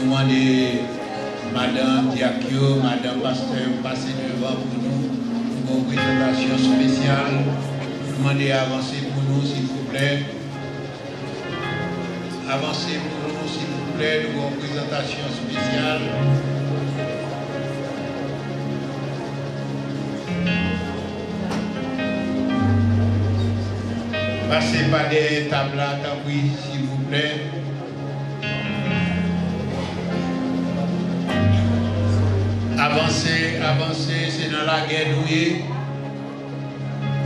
nous demandons Madame Diakio, Madame Pasteur, passer devant pour nous une présentation spéciale. Nous demandons d'avancer pour nous, s'il vous plaît. Avancez pour nous, s'il vous plaît, nous avons une présentation spéciale. Passez par des tables à oui, s'il vous plaît. Avancez, avancez, c'est dans la guerre douée.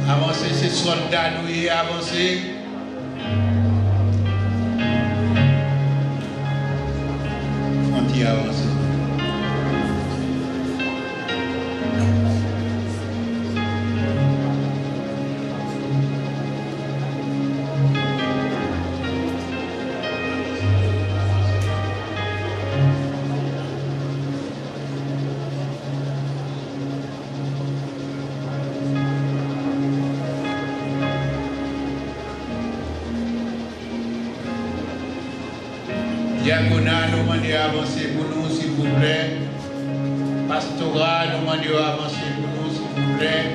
Avancez, c'est soldats doués, avancez. On y avance. Diaconat, nous demandons d'avancer pour nous, s'il vous plaît. Pastorat, nous demandons d'avancer pour nous, s'il vous plaît.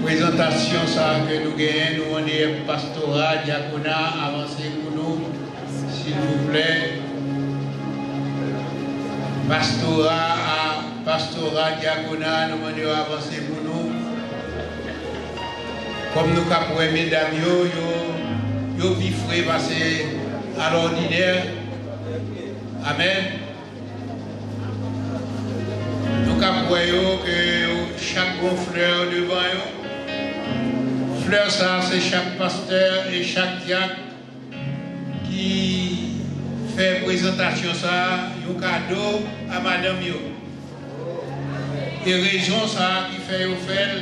Présentation ça que nous gagnons, nous demandons pastorat, diaconat, avancer pour nous, s'il vous plaît. Pastorat, diaconat, nous demandons d'avancer pour nous. Comme nous avons mesdames, yo vivre passer à l'ordinaire. Amen. Nous voyons que chaque bon fleur devant eux, fleur ça c'est chaque pasteur et chaque diacre qui fait présentation ça, un cadeau à madame yo. Et raison ça qui fait au fait,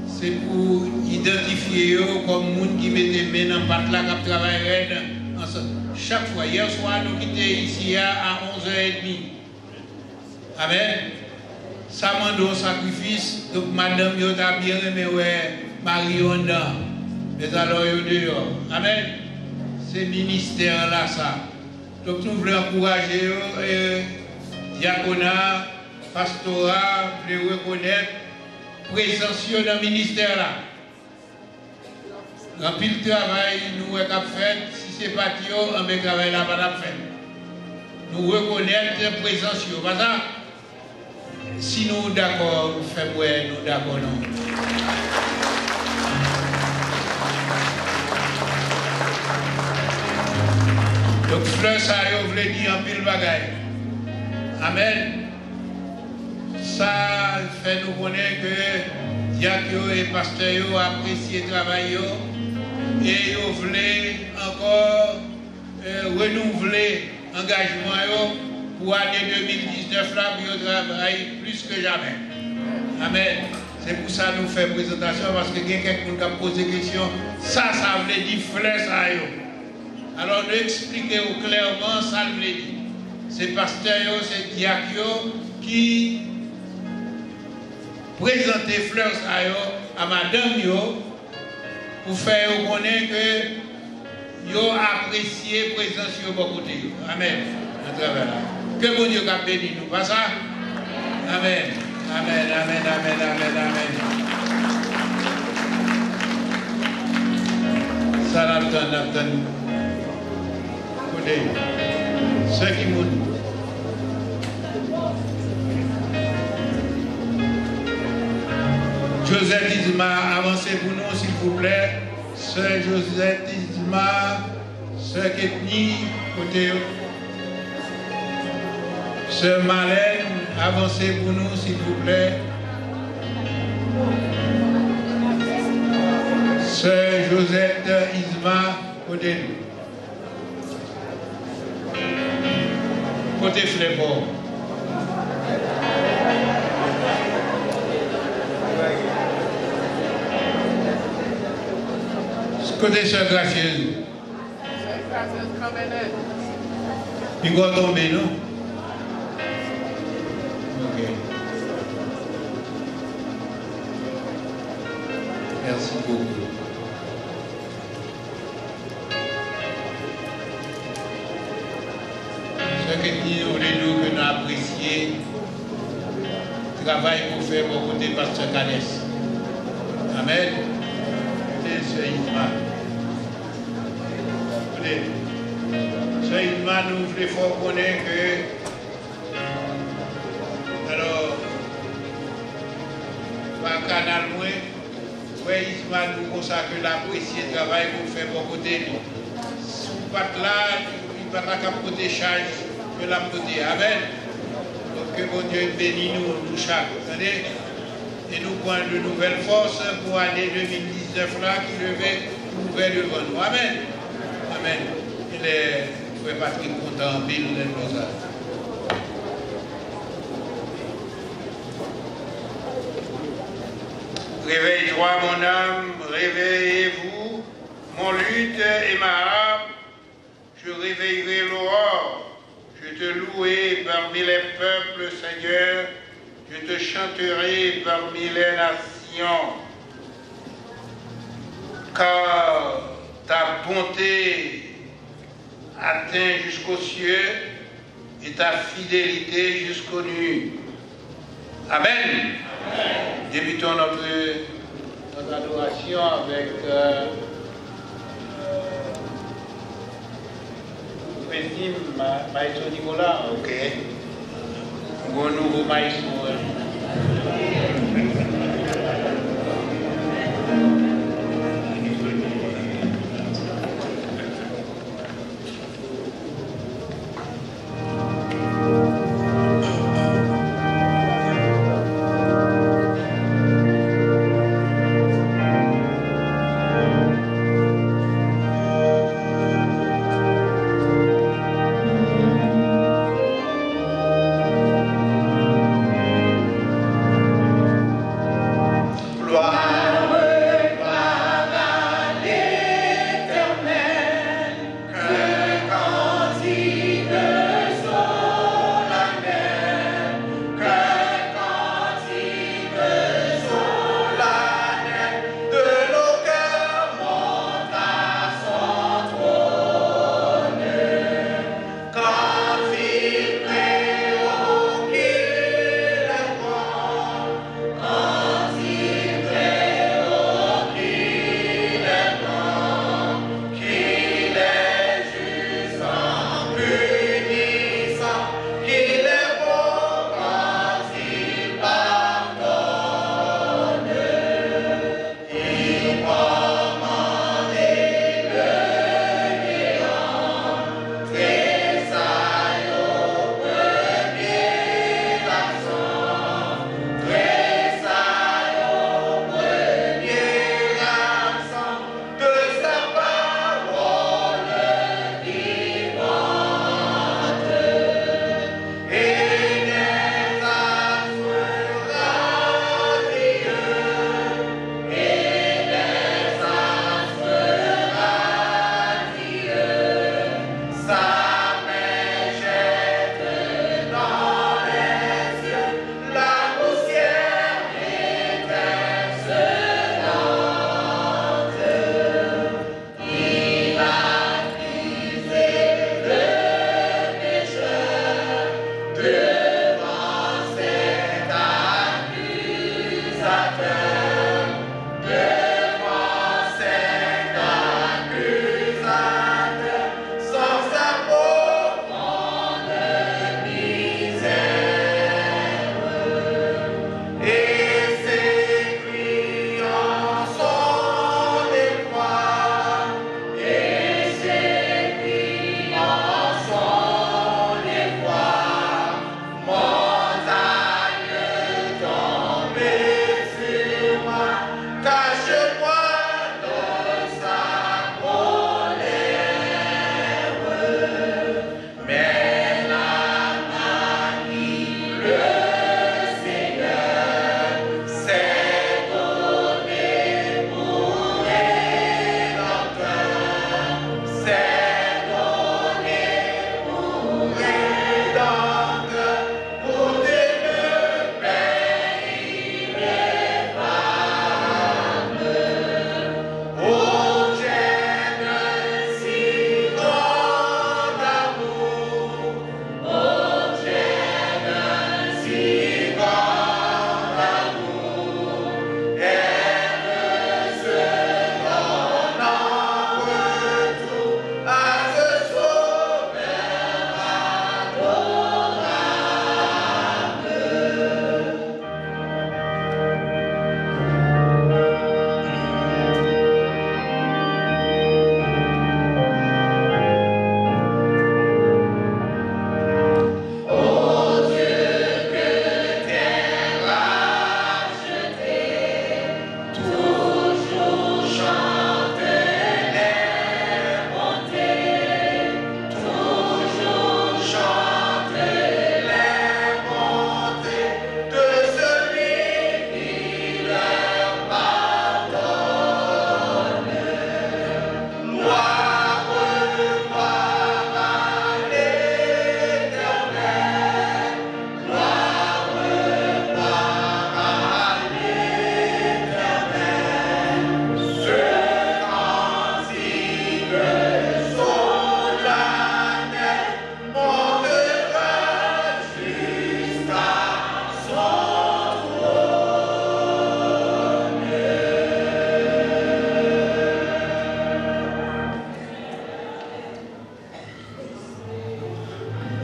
c'est pour identifier eux comme monde qui met des mains dans le là qui travaille ensemble. Chaque fois, hier soir, nous quittons ici à 11h30. Amen. Ça m'a donné un sacrifice. Donc, madame, vous avez bien aimé Marie Honda. Mais alors, vous dehors. Amen. C'est ministère là, ça. Donc, nous voulons encourager diaconat, pastorat, nous voulons reconnaître présence dans le ministère là. Dans pile travail, nous avons fait, si ce n'est pas Dieu, on va travailler là, on va faire. Nous reconnaissons la présence. Parce que si nous sommes d'accord, nous faisons nous d'accord. Donc, frère, ça, je voulais dire en pile bagaille. Amen. Ça fait nous connaître que Diakio et Pasteur apprécient le travail et ils veulent encore renouveler l'engagement pour l'année 2019 là pour travailler plus que jamais. Amen. C'est pour ça que nous faisons présentation parce que quelqu'un qui a posé des questions, ça veut dire frère ça. Alors nous expliquons clairement ça veut dire. C'est Pasteur, c'est Diakio qui présenter fleurs à madame yo pour faire connaître que yo apprécié présence yo bon côté. Amen. Que bon Dieu a béni nous pas ça. Amen. Amen. Amen. Amen. Amen. Amen. Ça l'attend. Côté. Ceux qui montent. Joseph Isma, avancez pour nous, s'il vous plaît. Sœur Joseph Isma, Sœur Ketni, côté. Sœur Marlène, avancez pour nous, s'il vous plaît. Sœur Joseph Isma, côté nous. Côté Flébord. Côté Sœur Gracieuse. Il va tomber, non? Ok. Merci beaucoup. Sœur Ketni, on est nous que nous apprécions le travail qu'on fait pour côté Pasteur Canès. Amen. C'est Sœur Isma. Sœur Isma, nous voulons fort connaître que. Alors, par canal, oui, Isma nous consacre l'apprécier le travail qu'on fait pour côté nous. Si vous n'êtes là, il ne va pas capoter charge que la côté. Amen. Donc que bon Dieu bénisse nous chaque année et nous prend de nouvelles forces pour l'année 2019 là qui devait ouvrir devant nous. Amen. Amen. Il est frère Patrick content en pile de nos âges. Réveille-toi, mon âme, réveillez-vous, mon luth et ma harpe, je réveillerai l'aurore, je te louerai parmi les peuples, Seigneur, je te chanterai parmi les nations, car ta bonté atteint jusqu'aux cieux et ta fidélité jusqu'aux nues. Amen. Débutons notre adoration avec Maestro Nicolas. Ok. Bon nouveau maestro.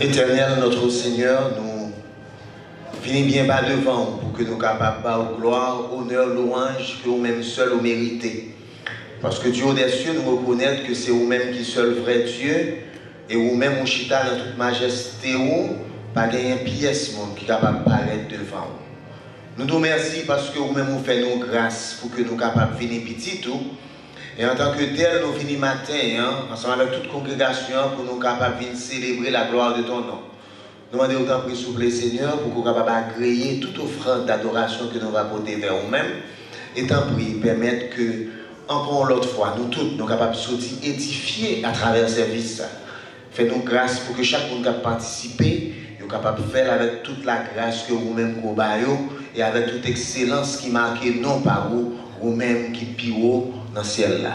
Éternel, notre Seigneur, nous venons bien bas devant pour que nous capables de gloire, honneur, louange que vous-même seul vous méritez. Parce que Dieu des cieux nous reconnaît que c'est vous-même qui seul vrai Dieu et vous-même vous chita dans toute majesté, pas gagner pièce qui est capable de paraître devant vous. Nous vous remercions parce que vous-même vous faites nous grâce pour que nous capables de venir petit tout. Et en tant que tel, nous venons matin, ensemble avec toute congrégation, pour nous capables de célébrer la gloire de ton nom. Nous demandons autant de s'il vous plaît, Seigneur, pour que nous capables d'agréer toute offrande d'adoration que nous allons porter vers nous-mêmes. Et tant pis, permettre que, encore l'autre fois, nous tous, nous capables de sortir édifiés à travers ce service. Fais-nous grâce pour que chaque monde qui a participé, nous capable de faire avec toute la grâce que vous-même vous et avec toute excellence qui marque non par vous, vous-même qui pire dans le ciel là.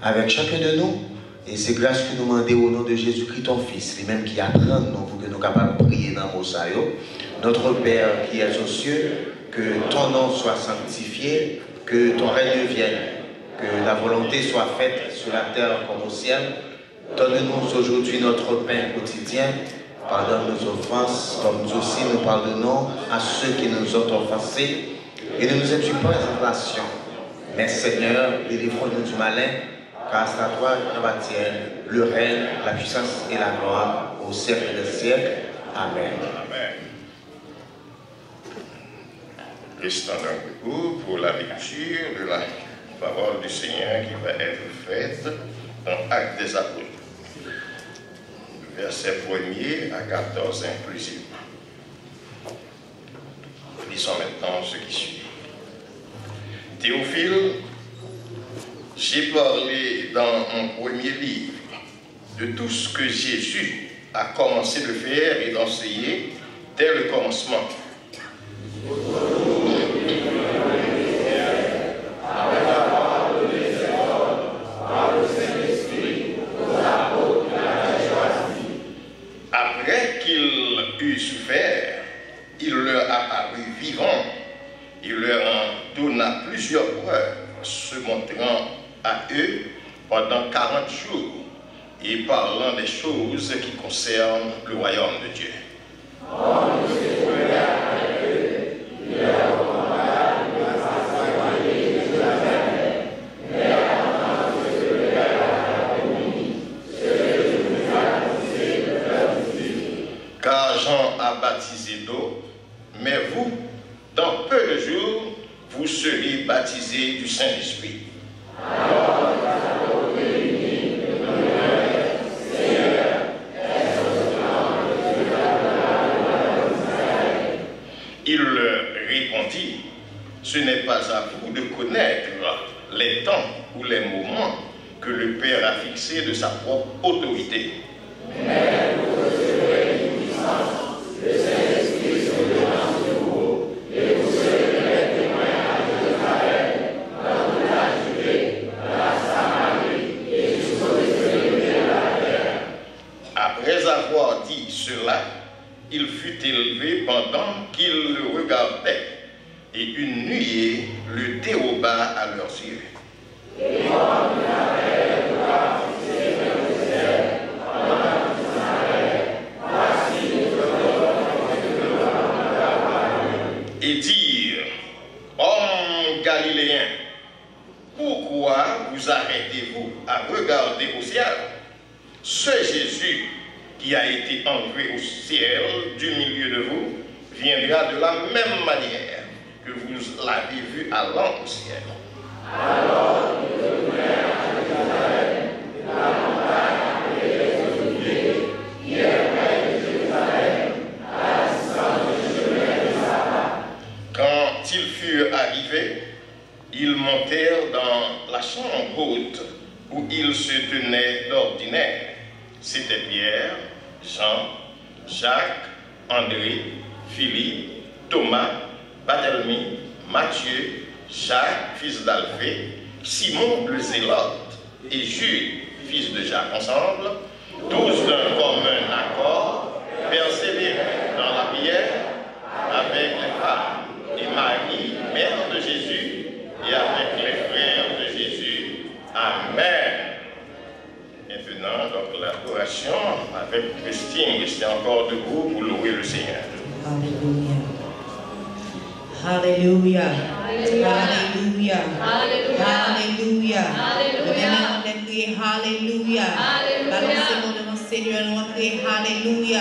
Avec chacun de nous, et c'est grâce que nous demandons au nom de Jésus-Christ, ton Fils, les mêmes qui apprennent nous pour que nous capables de prier dans nos saillots. Notre Père qui est aux cieux, que ton nom soit sanctifié, que ton règne vienne, que la volonté soit faite sur la terre comme au ciel. Donne-nous aujourd'hui notre pain quotidien. Pardonne nos offenses, comme nous aussi nous pardonnons à ceux qui nous ont offensés. Et ne nous induis pas en tentation. Mais Seigneur, délivre-nous du malin, car c'est à toi qui appartient le règne, la puissance et la gloire au siècle des siècles. Amen. Amen. Restons debout pour la lecture de la parole du Seigneur qui va être faite dans Actes des Apôtres. Verset 1er à 14 inclusif. Lisons maintenant ce qui suit. Théophile, j'ai parlé dans mon premier livre de tout ce que Jésus a commencé de faire et d'enseigner dès le commencement. Après qu'il eut souffert, il leur apparut vivant. Il leur en donna plusieurs preuves, se montrant à eux pendant 40 jours et parlant des choses qui concernent le royaume de Dieu. Car Jean a baptisé d'eau, mais vous, dans peu de jours, vous serez baptisés du Saint-Esprit. Il leur répondit, ce n'est pas à vous de connaître les temps ou les moments que le Père a fixés de sa propre autorité. Mais vous recevrez une puissance, le Saint-Esprit se donnera sur vous, et vous serez les témoins à Jérusalem, dans toute la Judée, dans la Samarie, et jusqu'aux extrémités de la terre. Après avoir dit cela, il fut élevé pendant qu'ils le regardaient, et une nuée le déroba à leurs yeux. Et comme il avait le regard fixé vers le ciel, pendant qu'il s'en allait, voici et dire, hommes galiléens, pourquoi vous arrêtez-vous à regarder au ciel? Ce Jésus qui a été enlevé au ciel du milieu de vous viendra de la même manière que vous l'avez vu allant au ciel. Alors ils retournèrent à Jérusalem, la montagne appelée des Oliviers, qui est près de Jérusalem, à la distance du chemin de Sabbat. Quand ils furent arrivés, ils montèrent dans la chambre haute où ils se tenaient d'ordinaire. C'était Pierre, Jean, Jacques, André, Philippe, Thomas, Barthélemy, Matthieu, Jacques, fils d'Alphée, Simon le Zélote et Jude, fils de Jacques, ensemble, tous d'un commun accord, persévéraient dans la prière avec les femmes et Marie, mère de Jésus, et avec les frères de Jésus. Amen. Maintenant, donc l'adoration avec Christine. Restez encore debout pour louer le Seigneur. Alléluia. Alléluia. Alléluia. Alléluia. Alléluia. Balancez-moi devant Seigneur, nous crier Alléluia.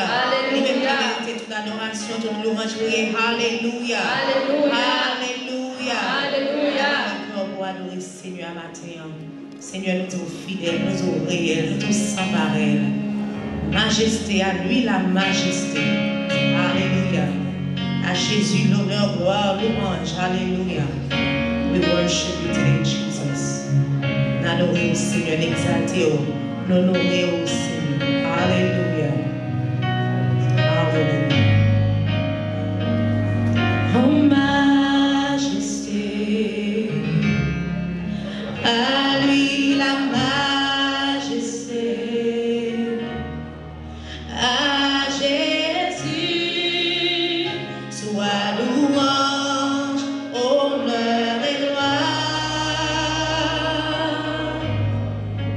Lui-même qui mérite toute adoration, toute louange, crier Alléluia. Alléluia. Alléluia. Pour adorer Seigneur matin. Seigneur, nous sommes fidèles, nous sommes réels, nous sommes sans pareil. Majesté, à lui la majesté. Alléluia. À Jésus, l'honneur, gloire, louange. Alléluia. We worship you today, Jesus. N'adorer au Seigneur, n'exalter au, n'honorer au Seigneur. Alléluia. Alléluia. Oh majesté, à lui la majesté, à Jésus soit louange, honneur et gloire.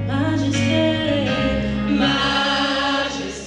Majesté, majesté.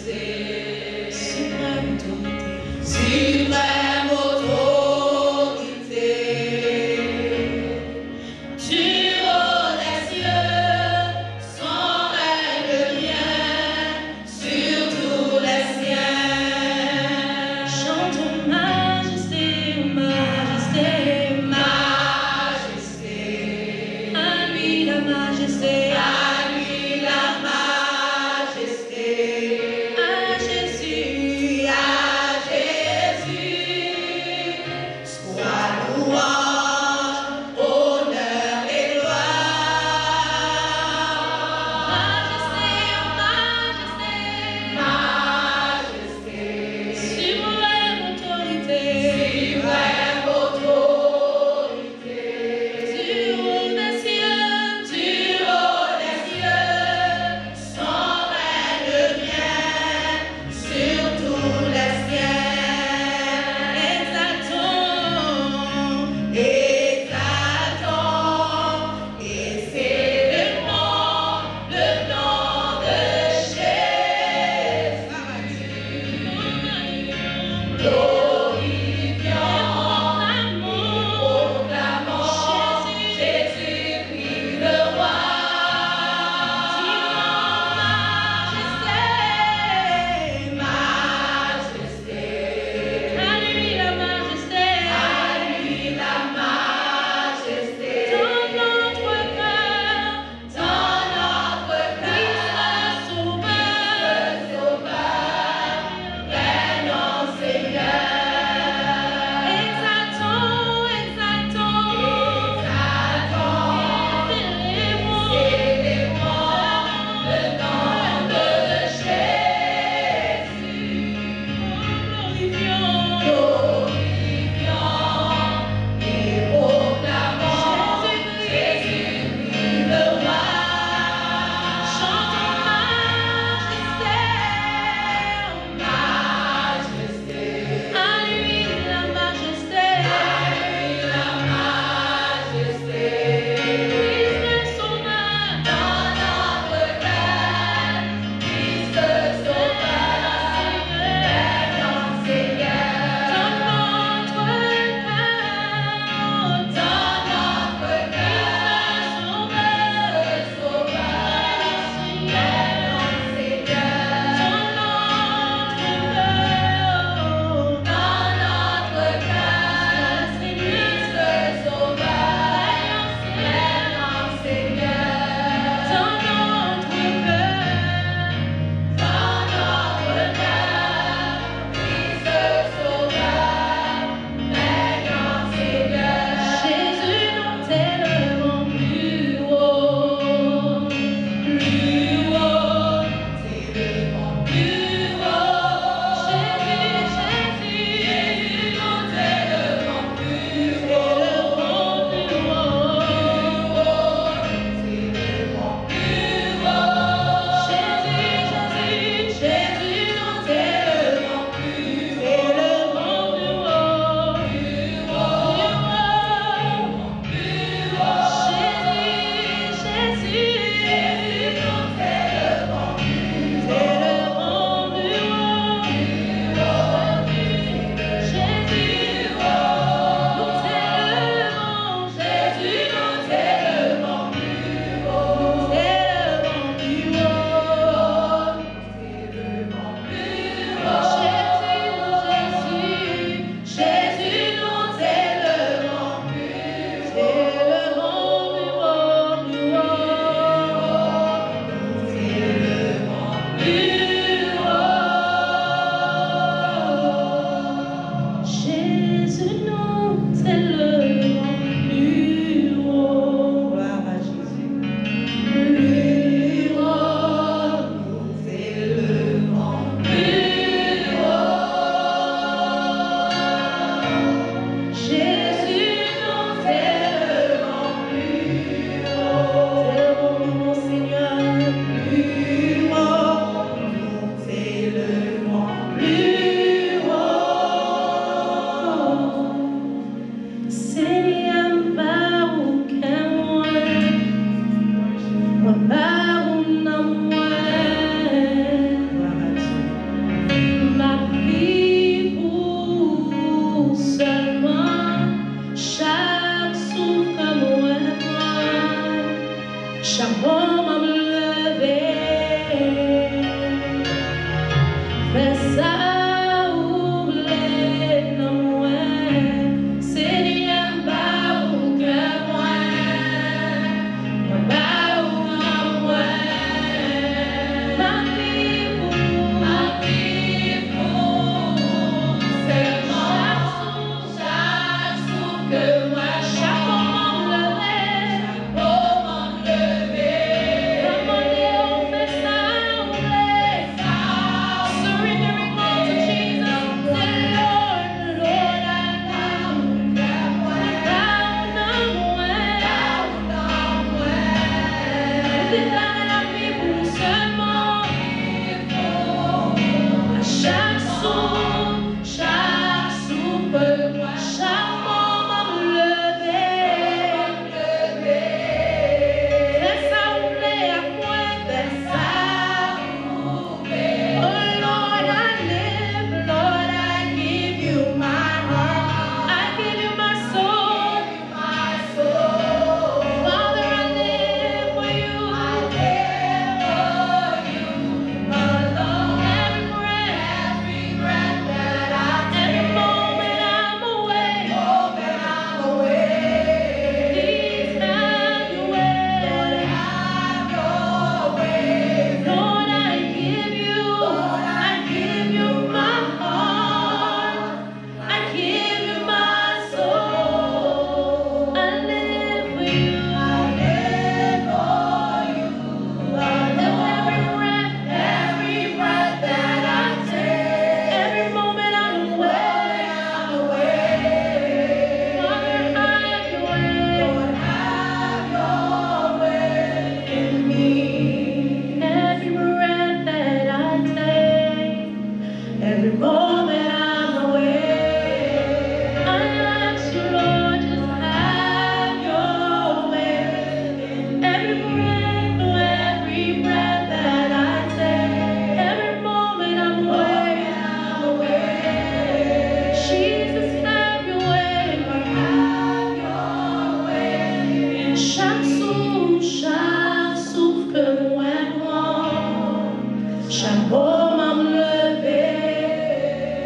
Chapeau m'a levé,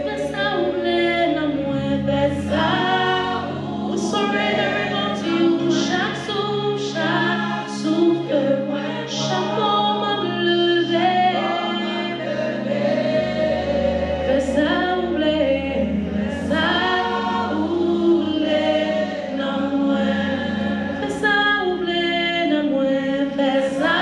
fais ça ou blé, n'a moins fait ça. Ou surrender unto you, chaque souffle que moi. Chapeau m'a levé, fais ça ou blé, fais ça ou blé, n'a moins. Fais ça ou blé, n'a moins, fais ça.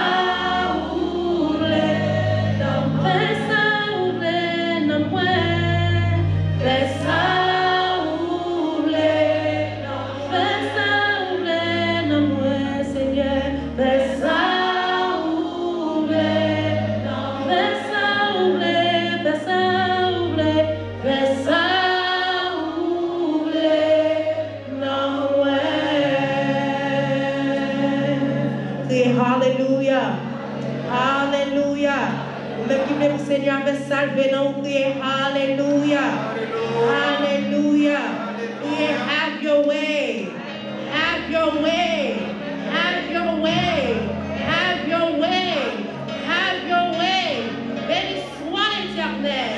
Alléluia. Alléluia. Même qui veut Seigneur avec salvé, non, criez Alléluia. Alléluia. Criez have your way. Have your way. Have your way. Have your way. Have your way. Béni soit l'Éternel.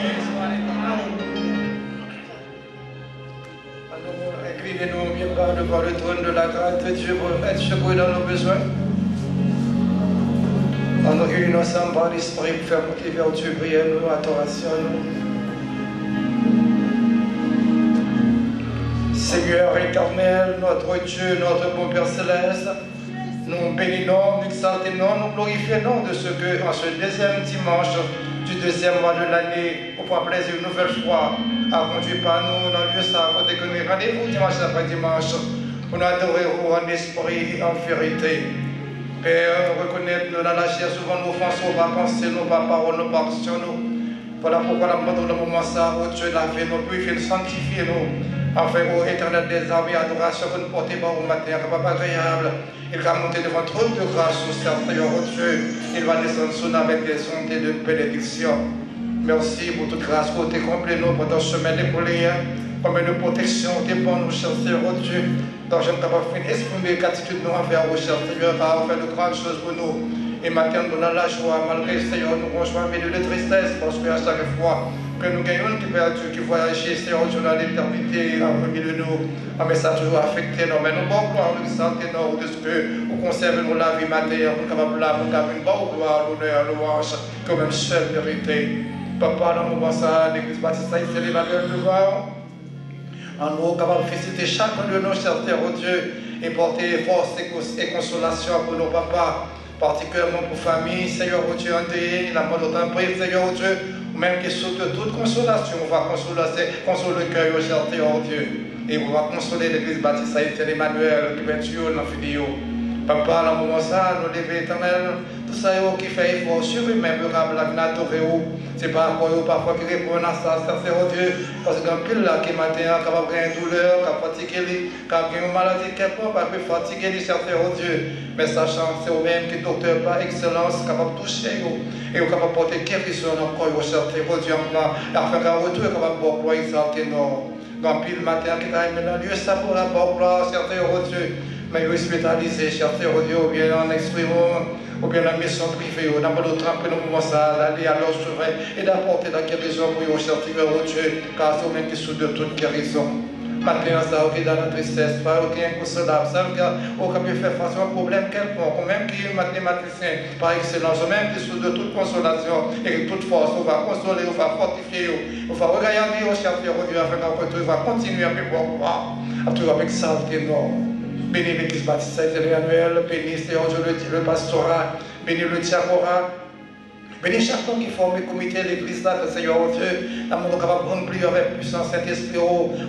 Inclinez-nous bien bas devant le trône de la grâce de Dieu pour être secouru dans nos besoins. En nous unis ensemble par l'Esprit pour faire monter vers Dieu, prière nous, adoration nous. Seigneur éternel, notre Dieu, notre bon Père Céleste, nous bénissons, nous exaltons, nous glorifions de ce que, en ce deuxième dimanche du deuxième mois de l'année, au point plaisir une nouvelle fois, a conduit par nous dans le lieu sacré que nous rendez-vous dimanche après dimanche, pour nous adorer en esprit et en vérité. Père, reconnaître dans la chair souvent nos offenses, nos pas pensées, nos pas paroles, nos pas actions. Voilà pourquoi nous demandons le moment ça, où Dieu l'a fait, nous purifier, nous sanctifier, nous. Enfin, au éternel des âmes et adoration que nous portons au matin, pas agréable. Il va monter devant trône de grâce au Seigneur, oh Dieu. Il va descendre sur nous avec des sondes de bénédiction. Merci pour toute grâce, pour tes compléts, nous, pour ton chemin d'épaulé. Combien de protection, t'es bon, nous, cher Seigneur, oh Dieu. Donc, je ne peux pas finir exprimer gratitude nous envers vous, cher Seigneur, car vous faites de grandes choses pour nous. Et maintenant, nous avons la joie, malgré Seigneur, nous rejoignons en milieu de tristesse, parce qu'à chaque fois que nous gagnons, qui Père Dieu, qui voyage, Seigneur, Dieu, dans l'éternité, en milieu de nous, mais ça a toujours affecté nous. Mais nous, bon gloire, nous sentons de ce que vous conservez nous la vie matérielle, nous sommes capables de faire une bonne gloire, l'honneur, louange, comme même seule vérité. Papa, dans le moment ça, l'église baptiste, c'est l'évaluation devant. En nous, capable de féliciter chacun de nos chers Père, oh Dieu, et porter force et consolation pour nos papas, particulièrement pour famille, Seigneur, oh Dieu, endeuillé, il a pas d'autant prière, Seigneur, oh Dieu, même qui saute de toute consolation, on va consoler le cœur, oh cher Père, oh Dieu, et on va consoler l'église baptiste, Saint Emmanuel, qui va être Dieu, dans le vidéo. Papa, dans le moment ça, nous lever éternel, tout ça qui fait effort sur eux-mêmes, la vie adorée, c'est pas rapport parfois qui répondent à ça, c'est oh Dieu, parce que quand pile là qui matin, capable de une douleur, capable de fatiguer, capable de une maladie, quelqu'un pas peut fatiguer, c'est oh Dieu, mais sachant c'est eux-mêmes qui docteur par excellence, capable de toucher et capable de porter guérison dans le corps, oh Dieu, afin qu'un retour est capable de gloire exalter nous. Quand pile matin qui t'a mis dans le lieu, ça pour la gloire, c'est oh Dieu. Mais hospitalisé, cher Père, ou bien en exprimant, ou bien la mission privée, on a pas d'autre après le moment ça, d'aller à leur souverain et d'apporter la guérison pour eux, cher Père, oh Dieu, car c'est eux-mêmes qui sont de toute guérison. Maintenant, ça, ok, dans la tristesse, pas ok, inconsolable, ça, on peut faire face à un problème quelconque, ou même qui est mathématicien, par excellence, ou même qui sont de toute consolation et de toute force, on va consoler, on va fortifier, on va regarder, oh cher Père, oh Dieu, afin qu'on va continuer à pouvoir croire, à toujours avec exalter nous. Bénis l'église baptiste Saint-Emmanuel, bénis Seigneur le pastorat, bénis le diacorat, bénis chacun qui forme le comité de l'église là, Seigneur Dieu, la monde capable de prendre plus avec puissance Saint-Esprit,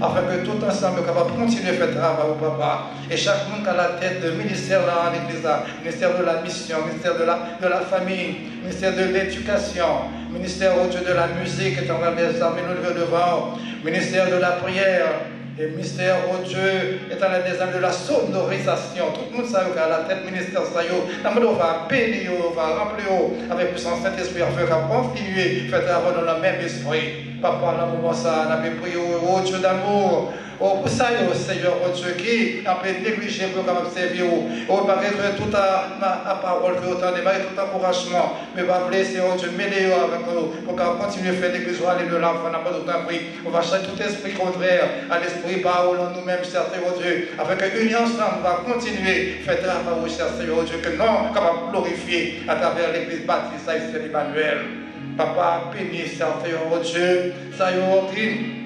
afin que tout ensemble capable de continuer à faire travail au papa. Et chaque monde qui a la tête de ministère là en l'église là, ministère de la mission, ministère de la famille, ministère de l'éducation, ministère au Dieu de la musique, étant des armées nous levons devant, ministère de la prière. Et ministère, oh Dieu, éternel des âmes de la sonorisation, tout le monde sait qu'à la tête ministère, on va bénir, on va remplir avec puissance Saint-Esprit afin qu'à continuer, faire travail dans le même esprit. Papa, dans le moment ça, on a prié au Dieu d'amour. Oh, pour ça, Seigneur, oh Dieu, qui a pu négliger pour servir. Oh, malgré toute ma parole, malgré tout encouragement, mais va blesser, oh Dieu, mêler avec nous, pour qu'on continue à faire l'église, aller de l'enfant, n'a pas d'autant prix. On va chasser tout esprit contraire à l'esprit parole en nous-mêmes, cher Seigneur, oh Dieu, afin que l'union ensemble va continuer, faire travail, oh cher Seigneur, oh Dieu, que non, capable de glorifier à travers l'église baptiste, Saint Emmanuel. Papa, bénis, cher Seigneur, oh Dieu, ça y est,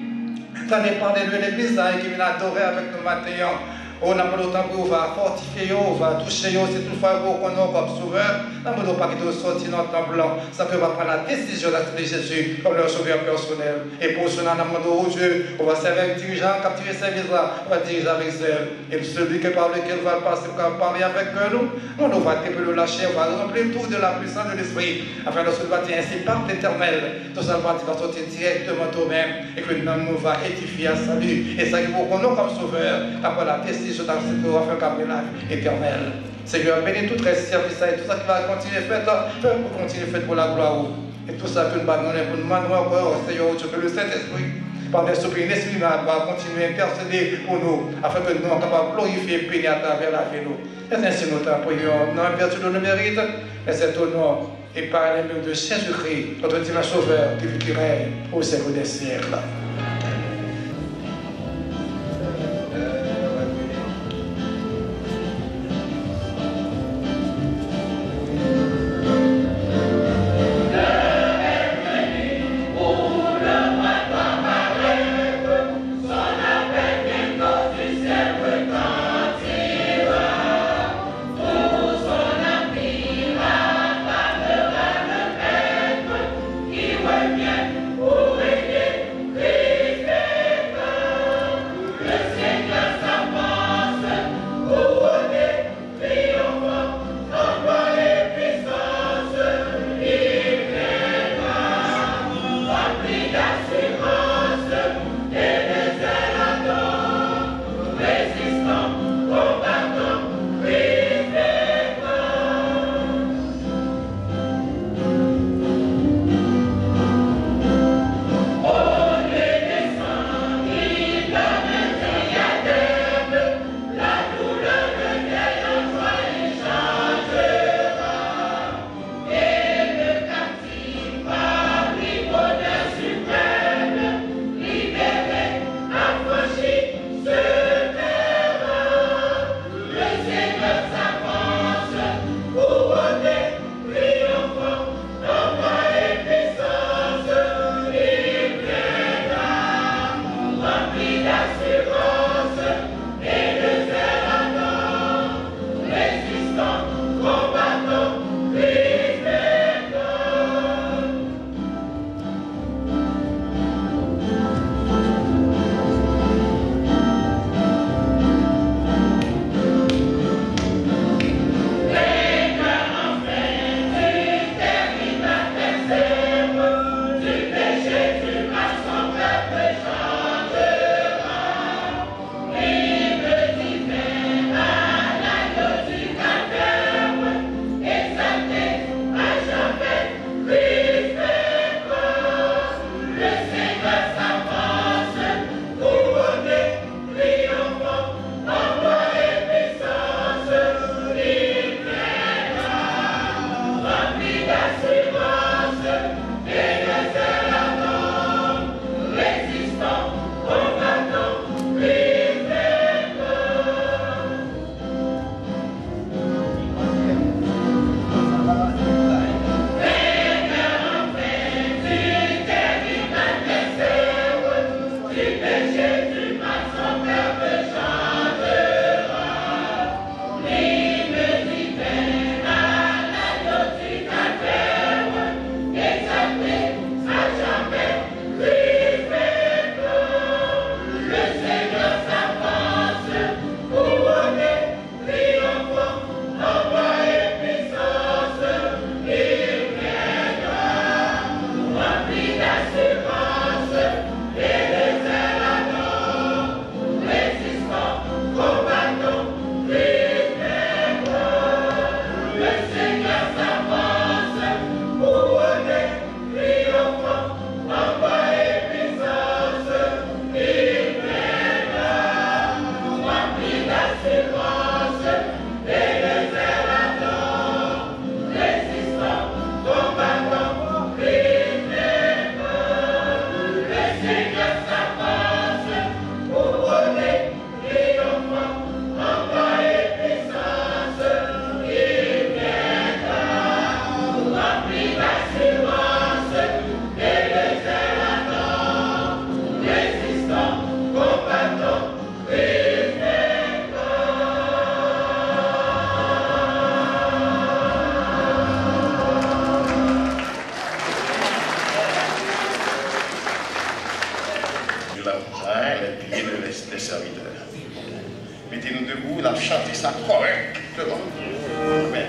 ça dépend de l'église qui vient adorer avec nous matin. On n'a pas le temps pour on va fortifier, on va toucher, c'est toutefois pour qu'on ait comme sauveur. On n'a pas de sortir dans le temps blanc. Ça peut pas prendre la décision d'accepter Jésus comme leur sauveur personnel. Et pour cela, on a demandé au Dieu, on va servir avec dirigeant, capturer ce service-là, on va diriger avec elle. Et celui par lequel va passer pour parler avec nous, on va le lâcher, on va remplir tout de la puissance de l'esprit. Afin de se battre ainsi par l'Éternel. Tout ça va sortir directement toi-même et que nous va édifier à salut. Et ça qui pour qu'on ait comme sauveur, après la décision dans cette afin qu'amener la vie éternelle. Seigneur, bénis tout reste service et tout ça qui va continuer à faire, pour continuer à faire pour la gloire. Et tout ça que nous allons pour nous demander encore, Seigneur, que le Saint-Esprit, par l'Esprit, l'Esprit va continuer à intercéder pour nous, afin que nous soyons capables de glorifier et bénir à travers la vie. Et ainsi nous t'en prions, non vertu de nos mérites, mais c'est au nom et par l'amour de Jésus-Christ, notre divin Sauveur, qui vit et règne au siècle des siècles. Qui veut bien, pour aider, vous, la chanter ça correctement. Amen.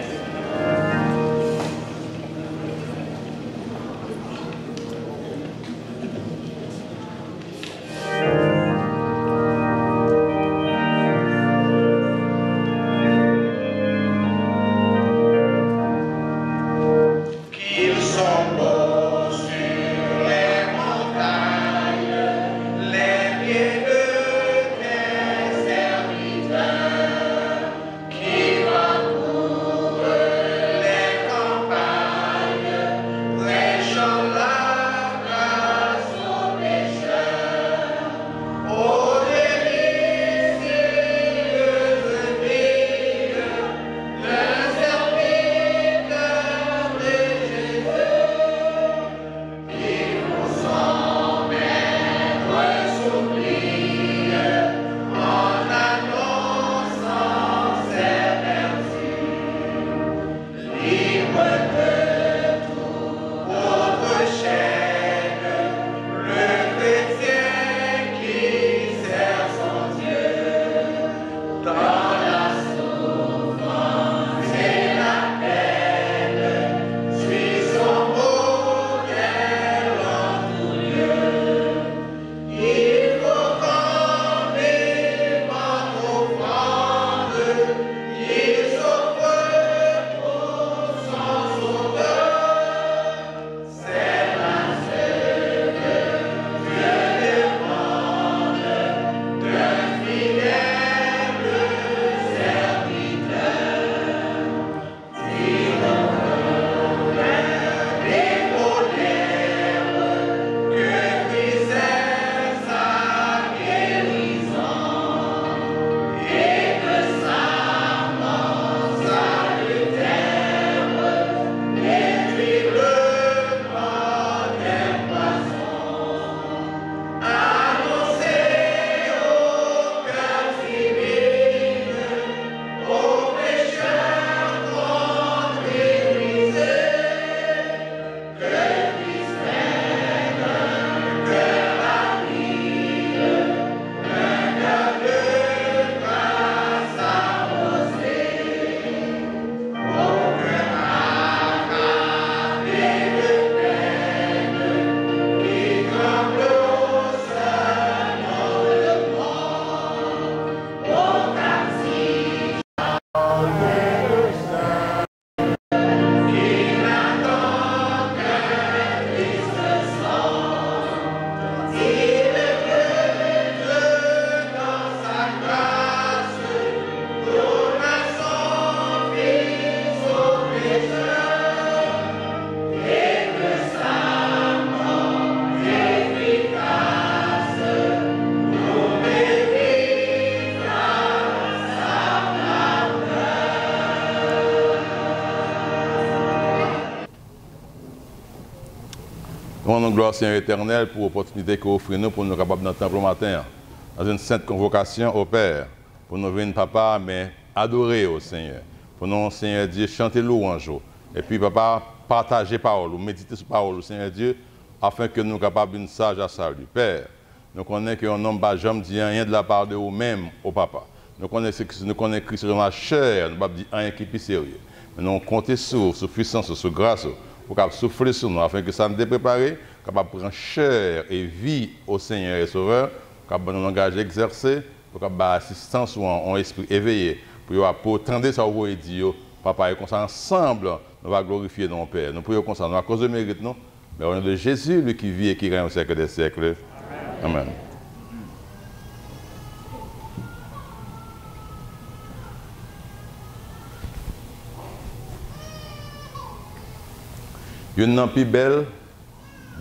Nous gloire Seigneur éternel pour l'opportunité que vous offrez nous pour nous capables dans le temple matin, dans une sainte convocation au Père, pour nous venir, Papa, mais adorer au Seigneur. Pour nous, Seigneur Dieu, chanter louange. Et puis, Papa, partager parole, ou méditer sur parole, Seigneur Dieu, afin que nous soyons capables d'une sage à salut. Père, nous connaissons qu'un homme n'a jamais dit rien de la part de vous-même au Papa. Nous connaissons Christ dans la chair, nous ne pouvons pas dire rien qui est plus sérieux. Mais nous comptons sur puissance, sur grâce, pour souffler sur nous, afin que ça nous dépréparer, capable de prendre chair et vie au Seigneur et Sauveur, capable de nous engager, exercer, pour capable assistance ou en esprit éveillé, pour tendre ça au dire, Papa, et comme ça ensemble, nous allons glorifier notre Père. Nous prions comme ça, nous à cause de mérite, non, mais au nom de Jésus, lui qui vit et qui règne au siècle des siècles. Amen. Une plus belle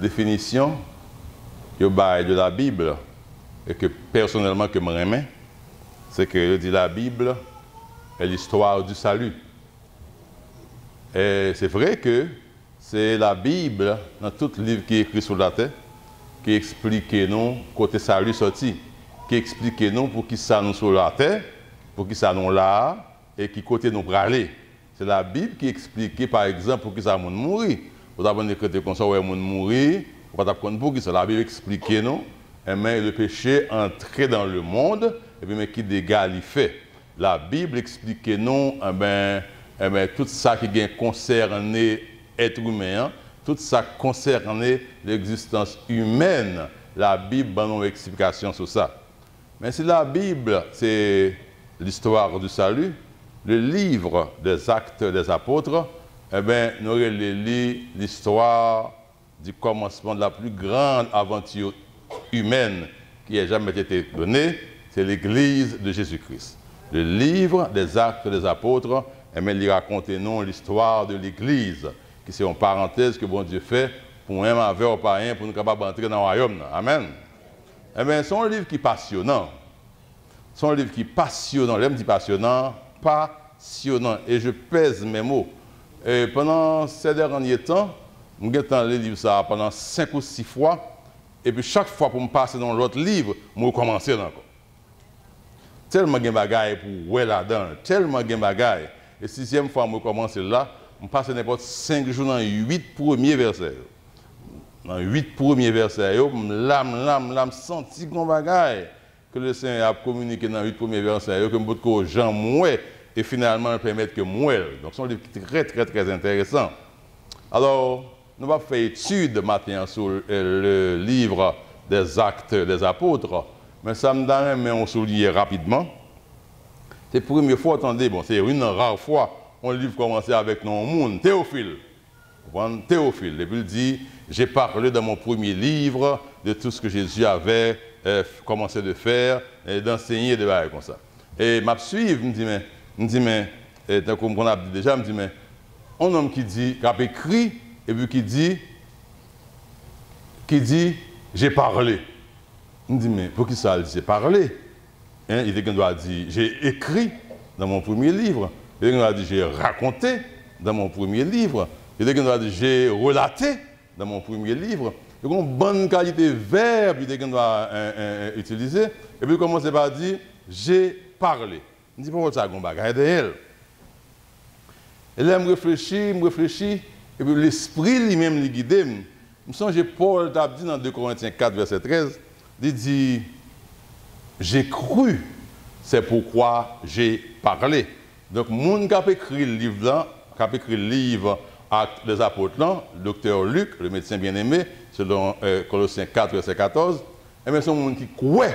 définition de la Bible et que personnellement que je m'aime, c'est que je dis la Bible est l'histoire du salut. Et c'est vrai que c'est la Bible, dans tout livre qui est écrit sur la terre, qui explique nous côté salut sorti, qui explique nous pour qui ça nous sur la terre, pour qui ça nous là et qui côté nous aller. C'est la Bible qui explique par exemple pour qui ça nous mourir. Vous avez écrit comme ça, où est mourir, vous n'avez pas compris pour qui ça. La Bible explique nous, mais le péché entrer dans le monde, et puis mais qui dégâts il fait. la Bible explique non, tout ça qui concerne l'être humain, tout ça concerne l'existence humaine, la Bible donne une explication sur ça. Mais si la Bible, c'est l'histoire du salut, le livre des Actes des Apôtres, nous allons lire l'histoire du commencement de la plus grande aventure humaine qui ait jamais été donnée, c'est l'Église de Jésus-Christ. Le livre des Actes des Apôtres, il raconte non l'histoire de l'Église, qui c'est une parenthèse que bon Dieu fait pour même avec ou pas pour nous capables d'entrer dans le royaume. Amen. C'est un livre qui est passionnant. C'est un livre qui est passionnant. J'aime dire passionnant, passionnant. Et je pèse mes mots. Et pendant ces derniers temps, je vais lire ça pendant 5 ou 6 fois. Et puis chaque fois pour me passer dans l'autre livre, je vais recommencer encore. Tellement de bagailles pour ouais là-dedans. Tellement de bagailles. Et 6e fois, je recommence là. Je passe n'importe 5 jours dans 8 premiers versets. Dans 8 premiers versets, je senti qu'on bagaille que le Seigneur a communiqué dans 8 premiers versets, que je peux gens mouais et finalement permettre que mouais. Donc c'est un livre très intéressant. Alors, nous allons faire étude maintenant sur le livre des Actes des Apôtres, mais ça me donne un souligner rapidement. C'est la première fois, attendez, bon, c'est une rare fois. On livre commencé avec nos monde, Théophile. Théophile. Et puis il dit, j'ai parlé dans mon premier livre de tout ce que Jésus avait commencé de faire, d'enseigner, de faire comme ça. Et m'a suivre, me dit, mais, comme on a dit déjà, me dit, mais, un homme qui a écrit, et puis qui dit, j'ai parlé. Me dit, mais pour qui ça, j'ai parlé? Hein, il doit dire, j'ai écrit dans mon premier livre. Il doit dire, j'ai raconté dans mon premier livre. Il doit dire, j'ai relaté dans mon premier livre. Il y a une bonne qualité de verbe qu'il doit utiliser. Et puis il commence par dire, j'ai parlé. Il dit, pourquoi ça a un bagage de elle? Et là, je réfléchis, et puis l'esprit lui-même lui guide. Je me sens que Paul t'a dit dans 2 Corinthiens 4, verset 13, il dit, j'ai cru, c'est pourquoi j'ai parlé. Donc, mon qui a écrit le livre Actes des Apôtres, le docteur Luc, le médecin bien-aimé, selon Colossiens 4, verset 14, et bien, c'est un monde qui croit.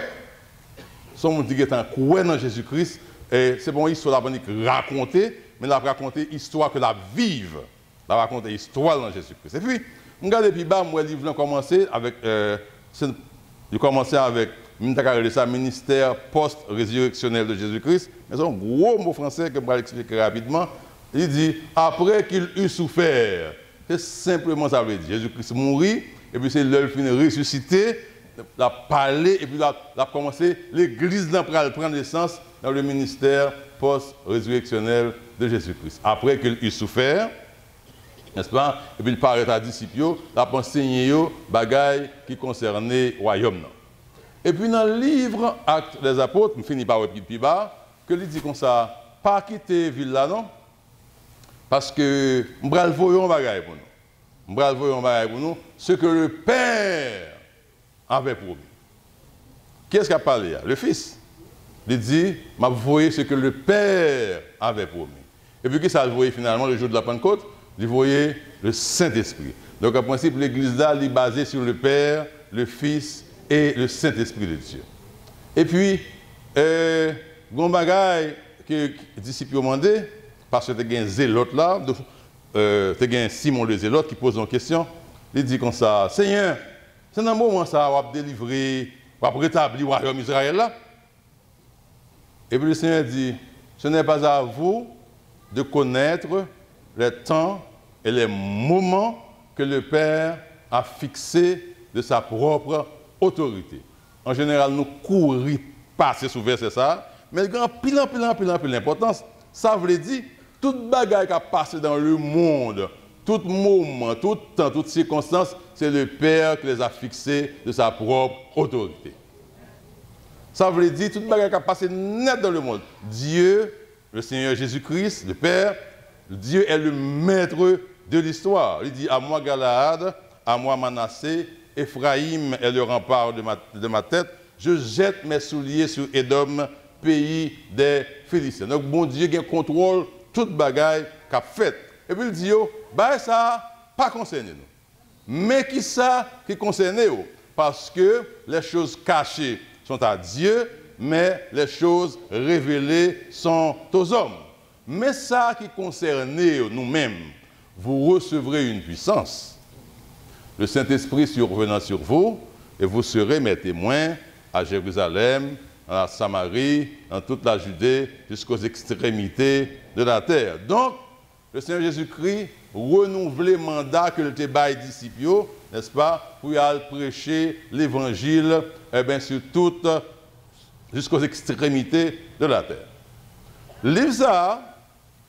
C'est un monde qui est en croix dans Jésus-Christ. Et c'est bon, histoire de raconter, mais la raconter histoire que la vive. La raconter histoire dans Jésus-Christ. Et puis, regardez, puis bas, moi, le livre a commencé avec. Il a commencé avec le ministère post-résurrectionnel de Jésus-Christ. Mais c'est un gros mot français que je vais expliquer rapidement. Il dit, après qu'il eut souffert. C'est simplement ça veut dire. Jésus-Christ mourit, et puis c'est l'œuvre fini ressuscité, il a parlé, et puis il a commencé, l'Église prend naissance dans le ministère post-résurrectionnel de Jésus-Christ. Après qu'il eut souffert, n'est-ce pas? Et puis il paraît à disciples, il a enseigné des bagailles qui concernaient le royaume. Et puis dans le livre Actes des Apôtres, je finis par le plus bas, que il dit comme ça, pas quitter la ville là, non? Parce que je vais voyer un bagage pour nous. Je vais voyer un bagage pour nous, ce que le Père avait promis. Qui est-ce qui a parlé? Le Fils. Il dit, je vais voyer ce que le Père avait promis. Et puis, qui ça le voyait finalement le jour de la Pentecôte? Il voyait le Saint-Esprit. Donc, en principe, l'Église là, elle est basée sur le Père, le Fils et le Saint-Esprit de Dieu. Et puis, un bagage que les disciples ont demandé, parce que tu as un zélote là, tu as un Simon le zélote qui pose une question. Il dit comme ça, Seigneur, c'est un moment ça, on va délivrer, on va rétablir le royaume d'Israël là. Et puis le Seigneur dit, ce n'est pas à vous de connaître les temps et les moments que le Père a fixés de sa propre autorité. En général, nous courons passer sous verset ça, mais il y a pile d'importance. Ça veut dire, toute bagaille qui a passé dans le monde, tout moment, tout temps, toute circonstance, c'est le Père qui les a fixés de sa propre autorité. Ça veut dire, toute bagaille qui a passé net dans le monde, Dieu, le Seigneur Jésus-Christ, le Père, Dieu est le maître de l'histoire. Il dit, à moi Galaad, à moi Manassé, Ephraïm est le rempart de ma tête, je jette mes souliers sur Édom pays des Philistins. Donc, bon Dieu qui contrôle toute bagaille qu'a fait. Et puis il dit, bah ça pas concerné nous. Mais qui ça qui concerne nous? Parce que les choses cachées sont à Dieu, mais les choses révélées sont aux hommes. Mais ça qui concerne nous-mêmes, vous recevrez une puissance. Le Saint-Esprit survenant sur vous, et vous serez mes témoins à Jérusalem, à Samarie, dans toute la Judée, jusqu'aux extrémités de la terre. Donc, le Seigneur Jésus-Christ renouvelait le mandat que le Tébaï disciples, n'est-ce pas, pour aller prêcher l'évangile sur toute, jusqu'aux extrémités de la terre. Livre ça,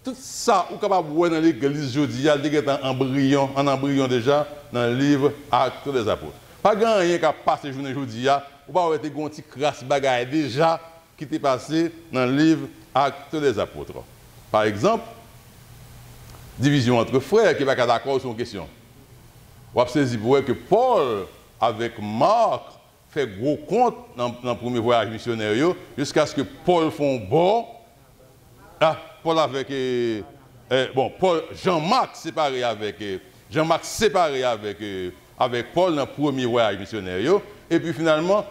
tout ça, vous êtes capable de voir dans l'église aujourd'hui, il y a en embryon déjà dans le livre Actes des Apôtres. Pas grand rien qui a passé journée aujourd'hui, ou pas avoir été un petit crasse bagaille déjà qui était passé dans le livre Actes des Apôtres. Par exemple, division entre frères qui n'est pas d'accord sur une question. Vous avez saisi pour que Paul, avec Marc, fait gros compte dans le premier voyage missionnaire, jusqu'à ce que Paul fasse bon. Paul avec. Jean-Marc séparé avec Paul dans le premier voyage missionnaire. Et puis finalement,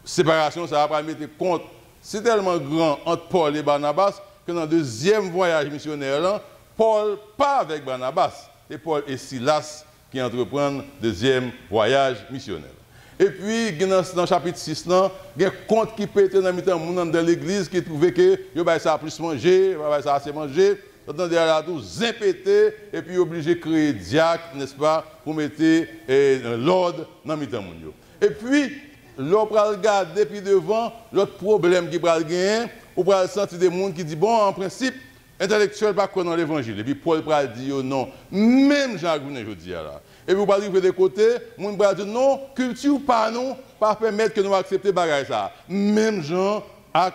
séparation, ça va pas mettre compte. C'est tellement grand entre Paul et Barnabas que dans le deuxième voyage missionnaire, là, Paul pas avec Barnabas. Et Paul et Silas qui entreprennent le deuxième voyage missionnaire. Et puis, dans le chapitre 6, il y a un compte qui peut être dans l'église qui trouvait que ça a plus manger, ça a assez manger. Dans derrière tout, z'impéter, et puis obligé de créer diacre, n'est-ce pas, pour mettre l'ordre dans le temps. Et puis, l'on va regarder, puis devant, l'autre problème qui va gagner, on va sentir des gens qui disent, bon, en principe, intellectuel pas dans l'évangile. Et puis Paul va dire non, même Jacques je dis là. Et puis vous allez de côté, mon va dire non, culture pas non, pas permettre que nous accepter bagaille ça. Même Jean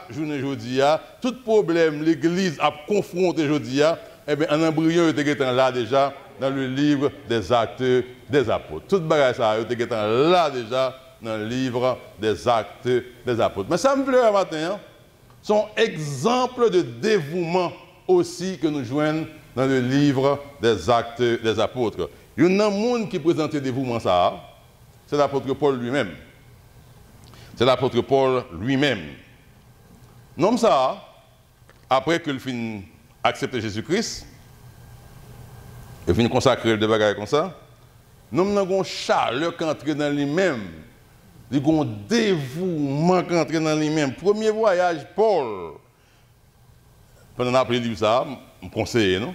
je dis tout problème l'église a confronté aujourd'hui eh bien en embryon était là déjà dans le livre des Actes des Apôtres. Toute bagaille ça était là déjà dans le livre des Actes des Apôtres. Mais ça me plaît matin, sont exemples de dévouement aussi que nous joignons dans le livre des Actes des Apôtres. Il y a un monde qui présente le dévouement ça, c'est l'apôtre Paul lui-même. C'est l'apôtre Paul lui-même. Non ça, après qu'il finit accepter Jésus-Christ, il finit consacrer des bagages comme ça, nous avons une chaleur qui entre dans lui-même. Il y a un dévouement qui entre dans lui-même. Premier voyage, Paul. Pendant qu'on a appris ça, je me conseille, non?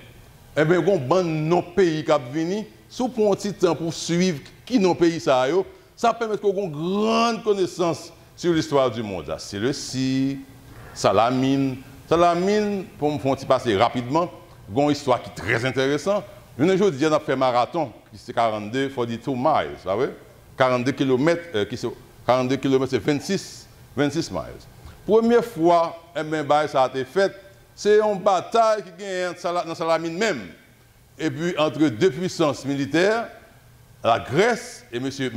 Eh bien, il y a un bon pays qui a venu, si vous prenez un petit temps pour suivre qui nos pays ça, ça permet qu'on ait une grande connaissance sur l'histoire du monde. C'est le Si, Salamine. Salamine, pour me faire passer rapidement, il y a une histoire qui est très intéressante. Aujourd'hui, on a fait un marathon, qui c'est 42 miles, vous savez? 42 km, c'est 26 miles. Première fois, ça a été fait, c'est une bataille qui gagne dans Salamine même. Et puis, entre deux puissances militaires, la Grèce et monsieur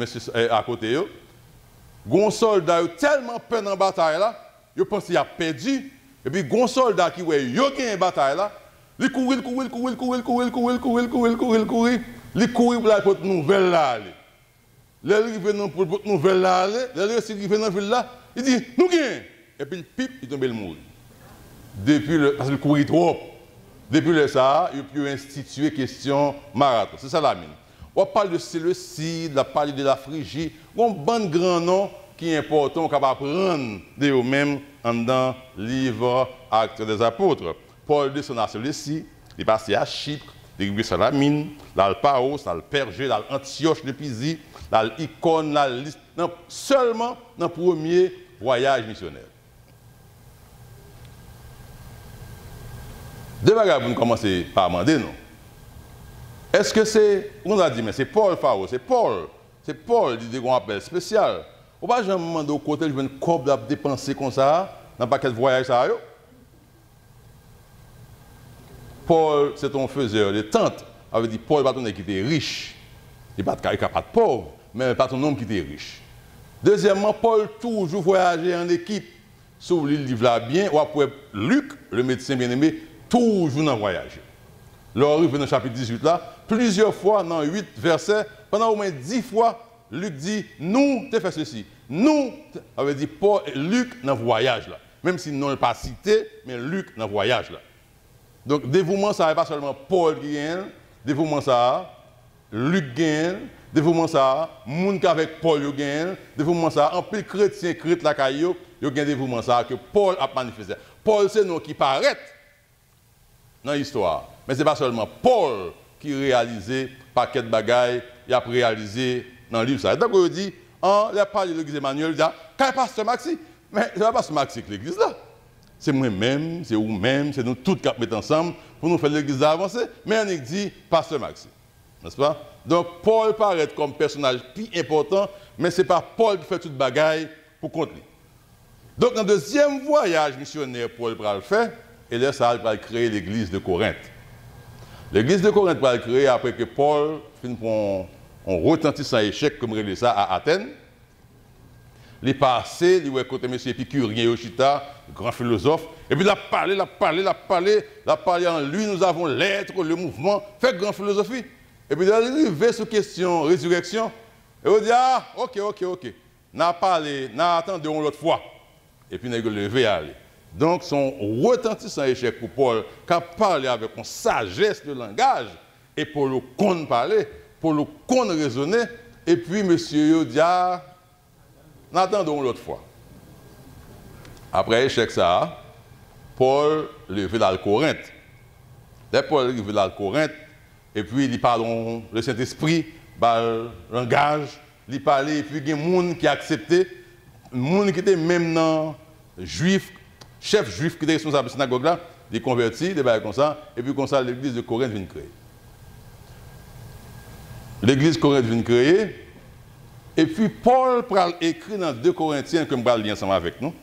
à côté, il y a un soldat qui a tellement peur dans la bataille, il pense qu'il a perdu. Et puis, il y a un soldat qui a gagné la bataille, il court pour la nouvelle là. Là, il vient pour la nouvelle là, il vient dans la ville là, il dit, nous gagnons. Et puis, il pipe, il tombe le mort. Parce qu'il courait trop. Depuis le Sahara, il peut instituer question marathon. C'est ça la mine. On parle de Séleucide, on parle de la Phrygie. Il y a un bon grand nom qui est important, qu'on va apprendre de eux-mêmes dans le livre Actes des Apôtres. Paul descend à Séleucide, il est passé à Chypre, il est arrivé sur la mine, dans le Paros, dans le Pergé, dans l'Antioche de Pisidique, dans l'Icône, dans le Lys, seulement dans le premier voyage missionnaire. Deux bagages pour nous commencer par demander, non? Est-ce que c'est, on a dit, mais c'est Paul Pharo, c'est Paul, il dit qu'on appelle spécial. On va jamais demander au côté, je vais une courbe à dépenser comme ça, dans pas quel voyage ça a eu. Paul, c'est un faiseur de tente. Avait dit, Paul, pas ton qui était riche. Il n'est pas de pauvre, mais pas ton homme qui était riche. Deuxièmement, Paul toujours voyageait en équipe. si vous lisez le livre là bien, ou après Luc, le médecin bien-aimé, toujours dans le voyage. Là, dans le chapitre 18 là, plusieurs fois dans 8 versets, pendant au moins 10 fois, Luc dit, nous, tu fait ceci. Nous, avait dit Paul, Luc dans le voyage là. Même si non pas cité, mais Luc dans le voyage là. Donc, dévouement, ça n'est pas seulement Paul qui gagne, dévouement, ça, Luc gagne, dévouement, ça, moun qu'avec Paul gagne, dévouement, ça, en plus chrétien, chrétien la caillou, il y a dévouement, ça, que Paul a manifesté. Paul, c'est nous qui paraît dans l'histoire. Mais ce n'est pas seulement Paul qui réalisait paquet de bagailles, il a réalisé dans le livre. Ça. Donc, on dit, il a parlé de l'église Emmanuel, il dit, quand est pasteur Maxi? Mais ce n'est pas pasteur Maxi que l'église là. C'est moi-même, c'est vous-même, c'est nous tous qui mettons ensemble pour nous faire l'église avancer. Mais on dit pasteur Maxi. N'est-ce pas? Donc, Paul paraît comme personnage plus important, mais ce n'est pas Paul qui fait toute bagaille pour compte lui. Donc, dans le deuxième voyage missionnaire, Paul va le faire, et là, ça va créer l'église de Corinthe. L'église de Corinthe va le créer après que Paul finit pour un retentissant échec, comme il dit ça, à Athènes. Il est passé, il a écouté M. Épicurien Yoshita, grand philosophe, et puis il a parlé en lui, nous avons l'être, le mouvement, fait grand philosophie. Et puis il est arrivé sur question résurrection, et il dit, ah, ok, n'a parlé, n'a attendu une autre fois. Et puis il a levé à aller. Donc son retentissant échec pour Paul, qui a parlé avec une sagesse de langage, et pour le con parler, pour le con raisonner, et puis monsieur dit, ah, n'attendons l'autre fois. Après l'échec ça, Paul levé dans le Corinthe. Dès Paul levé dans le Corinthe, et puis il parle le Saint-Esprit, le langage, il parle, et puis il y a des gens qui ont accepté, des gens qui étaient même dans juifs, chefs juifs qui étaient responsables de la synagogue là, des convertis, des bails comme ça, et puis comme ça l'église de Corinthe vient créer. L'église de Corinthe vient créer. Et puis Paul écrit dans 2 Corinthiens, que je vais lire ensemble avec nous,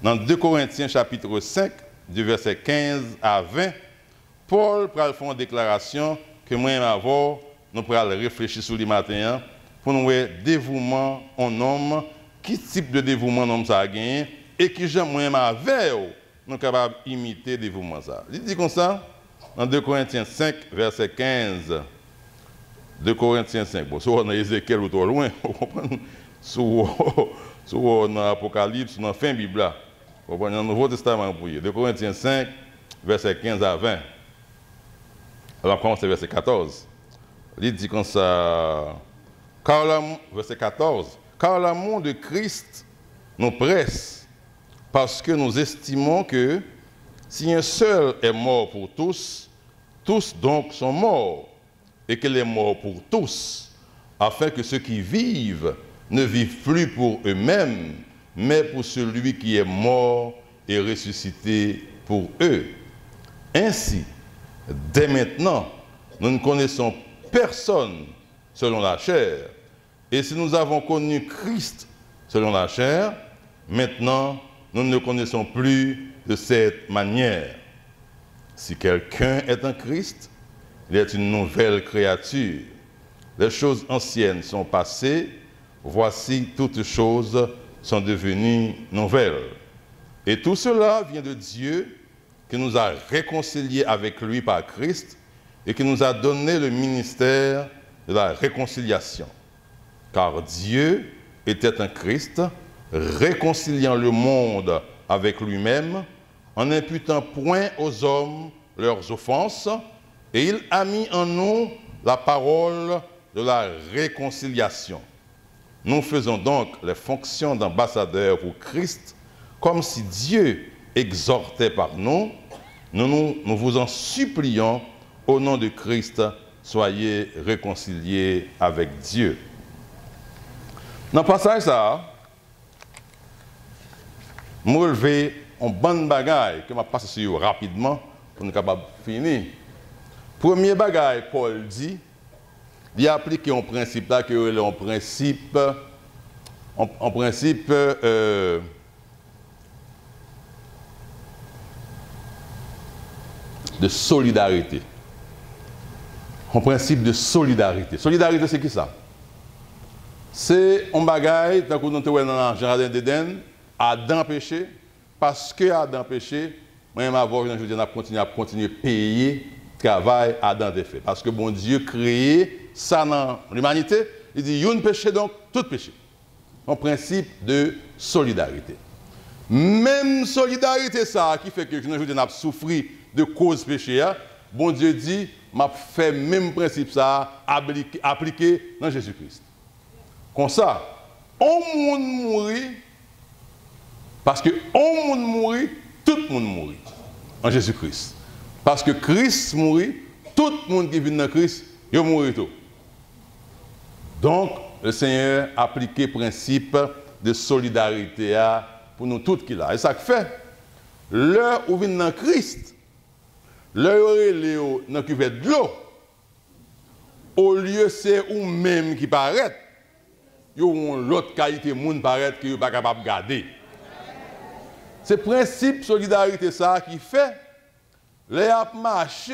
dans 2 Corinthiens chapitre 5, du verset 15 à 20, Paul va faire une déclaration que moi et avant, nous allons réfléchir sur le matin pour nous voir dévouement en homme, quel type de dévouement l'homme ça a gagné, et qui j'aime moi et avec nous sommes capables d'imiter le dévouement ça. Il dit comme ça, dans 2 Corinthiens 5, verset 15. 2 Corinthiens 5. Bon, soit dans Ézéchiel ou trop loin, soit dans l'Apocalypse, dans la fin de la Bible, dans le Nouveau Testament pour 2 Corinthiens 5, verset 15 à 20. Alors, on commence verset 14. Il dit comme ça, verset 14, car l'amour de Christ nous presse, parce que nous estimons que si un seul est mort pour tous, tous donc sont morts. Et qu'il est mort pour tous, afin que ceux qui vivent ne vivent plus pour eux-mêmes, mais pour celui qui est mort et ressuscité pour eux. Ainsi, dès maintenant, nous ne connaissons personne selon la chair. Et si nous avons connu Christ selon la chair, maintenant, nous ne le connaissons plus de cette manière. Si quelqu'un est en Christ, il est une nouvelle créature. Les choses anciennes sont passées, voici toutes choses sont devenues nouvelles. Et tout cela vient de Dieu qui nous a réconciliés avec lui par Christ et qui nous a donné le ministère de la réconciliation. Car Dieu était en Christ, réconciliant le monde avec lui-même, en n'imputant point aux hommes leurs offenses, et il a mis en nous la parole de la réconciliation. Nous faisons donc les fonctions d'ambassadeurs pour Christ, comme si Dieu exhortait par nous. Nous vous en supplions, au nom de Christ, soyez réconciliés avec Dieu. Dans le passage, ça, je vais relever un bon bagage que je vais passer sur rapidement pour nous capables de finir. Premier bagage, Paul dit, il a appliqué un principe là que est un principe de solidarité. Un principe de solidarité. Solidarité, c'est qui ça? C'est un bagage, tant que nous sommes dans le jardin d'Éden, Adam péché, parce que Adam péché, moi-même avant, je dis, on a continué à payer le travail Adam a fait. Parce que bon Dieu créé ça dans l'humanité. Il dit, il péché donc, tout péché. Un principe de solidarité. Même solidarité ça qui fait que je n'ai pas souffert de cause péché, bon Dieu dit, m'a fait même principe ça appliqué dans Jésus-Christ. Comme ça, on monde mourit parce que on monde mourit, tout le monde mourit en Jésus-Christ. Parce que Christ mourit, tout le monde qui vient dans Christ, il mourit tout. Donc, le Seigneur a appliqué le principe de solidarité pour nous tous qui là. Et ça fait, l'heure où vient dans Christ, l'heure où il est dans le cuvette de l'eau, au lieu c'est ou même qui paraît, il y a l'autre qualité de monde paraît que vous pas capable de garder. C'est le principe de solidarité ça qui fait, les a marché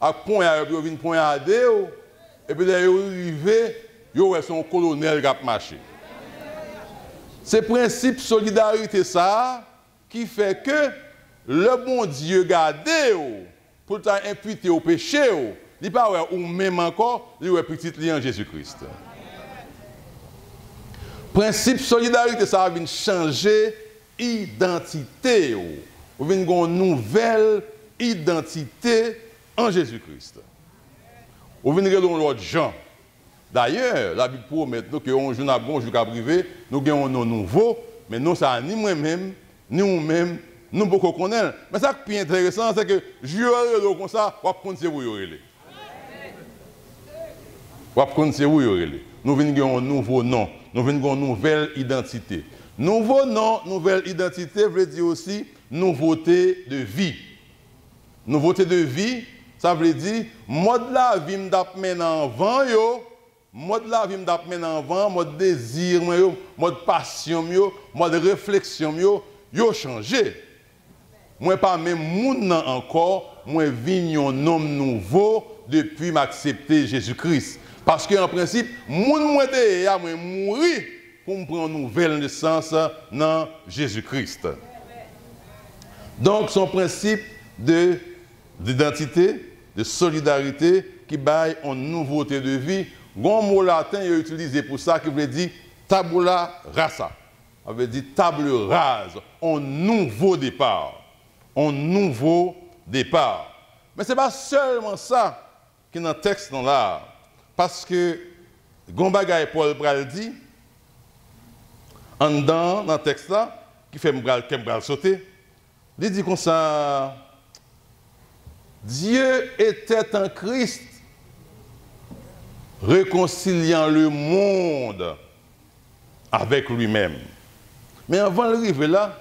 à point à point à deux, et puis là ils arrivé, ils sont colonel qui a marché. C'est le principe de solidarité ça qui fait que le bon Dieu garde pour t'imputer au péché, il pas ou même encore, il est petit en Jésus-Christ. Principe de solidarité ça vient changer identité. Ou vient une nouvelle identité en Jésus-Christ. Ou vient dans l'autre gens. D'ailleurs, la Bible promet que un jour n'a bon jour privé, nous avons un nom nouveau, mais nous ça ni moi-même, ni nous-mêmes, nous beaucoup connaître. Mais ça qui est intéressant, c'est que je vais comme ça, on va prendre c'est vous yorele. On va prendre c'est vous yorele. Nous venons un nouveau nom, nous venons une nouvelle identité. Nouveau nom, nouvelle identité veut dire aussi nouveauté de vie. Nouveauté de vie, ça veut dire mode la vie m'd'apmen en vent yo, mode la vie m'd'apmen en vent, mode désir yo, mode passion yo, mode réflexion yo changé. Moi pas même moun encore, moi vinn un homme nouveau depuis m'accepter Jésus-Christ. Parce que en principe, moun moi te a moi mourir pour me prendre une nouvelle naissance dans Jésus-Christ. Donc, son principe d'identité, de solidarité, qui baille en nouveauté de vie. Un mot latin est utilisé pour ça qui veut dire tabula rasa. Ça veut dire table rase, un nouveau départ. Un nouveau départ. Mais ce n'est pas seulement ça qui est dans le texte là. Parce que, Gombaga et Paul Bral dit, en dans le texte là, qui fait me sauter, il dit comme ça, Dieu était en Christ, réconciliant le monde avec lui-même. Mais avant d'arriver là,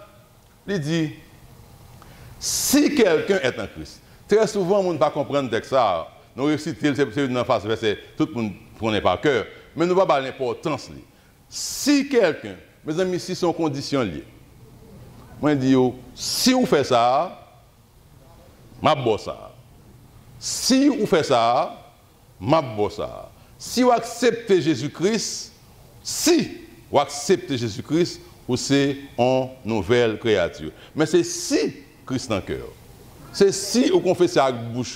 il dit, si quelqu'un est en Christ, très souvent, on ne peut pas comprendre le texte ça, nous récitons, c'est une face verset, tout le monde ne connaît pas cœur, mais nous ne va pas l'importance. Si quelqu'un, mes amis, si son condition liée. Moi, je dis, si vous faites ça, je vais ça. Si vous faites ça, je vais ça. Si vous acceptez Jésus-Christ, vous c'est une nouvelle créature. Mais c'est si Christ en cœur. C'est si vous confessez avec bouche,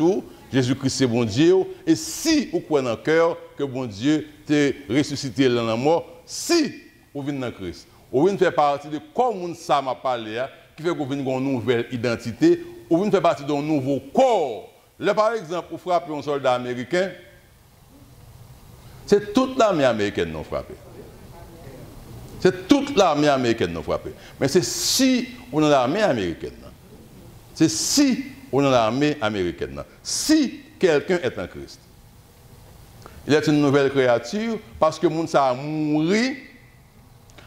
Jésus-Christ c'est bon Dieu. Et si vous croyez dans le cœur que bon Dieu t'a ressuscité dans la mort, si vous venez dans Christ. Vous venez faire partie de comme ça m'a parlé, qui fait que vous venez une nouvelle identité, vous venez faire partie d'un nouveau corps. Là, par exemple, pour frapper un soldat américain, c'est toute l'armée américaine qui nous frappe. C'est toute l'armée américaine qui nous frappe. Mais c'est si on a l'armée américaine. C'est si on a l'armée américaine. Si quelqu'un est en Christ. Il est une nouvelle créature parce que monde ça a mouru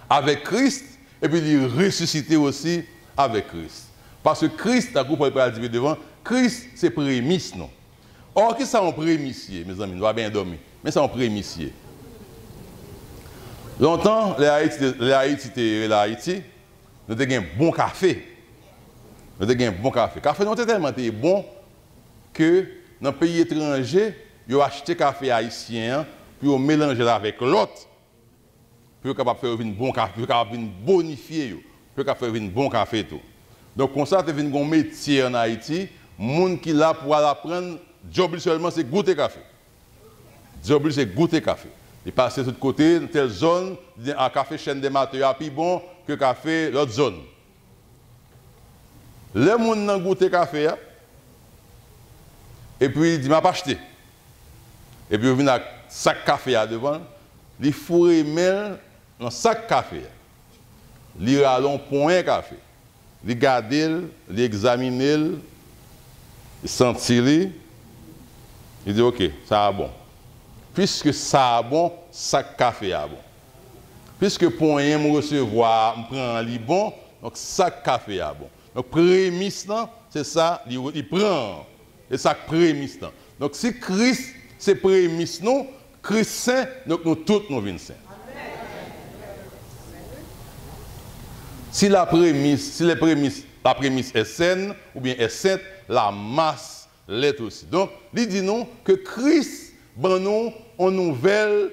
avec Christ et puis il est ressuscité aussi avec Christ. Parce que Christ, à groupe de devant, Christ c'est prémisse non. Or qui ça en prémissier, mes amis, nous va bien dormir. Mais c'est en prémissier. Longtemps, les Haïti, nous avons un bon café. Nous avons un bon café. Le café nous était tellement bon que dans les pays étrangers, ils ont acheté café haïtien, puis ils ont mélangé avec l'autre. Puis ils sont capables de faire un bon café, puis ils sont capables de bonifier, puis ils sont capables de faire un bon café. Tout. Donc, comme ça, tu as un métier en Haïti, monde qui là pour apprendre, job seulement c'est goûter café. Job c'est goûter café. Il passe de l'autre côté, dans telle zone, un café chaîne des matériaux plus bon que café l'autre zone. Le monde n'a goûté café, et puis il dit, m'a pas acheté. Et puis il vient avec sac café devant, il fourre mail dans sac café. Il rallonge point café. Il garde, il examine, il sentit, il dit ok, ça a bon. Puisque ça a bon, sac café a bon. Puisque pour rien me recevoir, me prend li bon, donc sac café a bon. Donc prémisse c'est ça, il prend. Et ça prémisse. Donc si Christ c'est prémisse non, Christ saint, donc nous tous nous venons saints. Si la prémisse est saine ou bien est sainte, la masse l'est aussi. Donc, il dit non que Christ ben nous un nouvel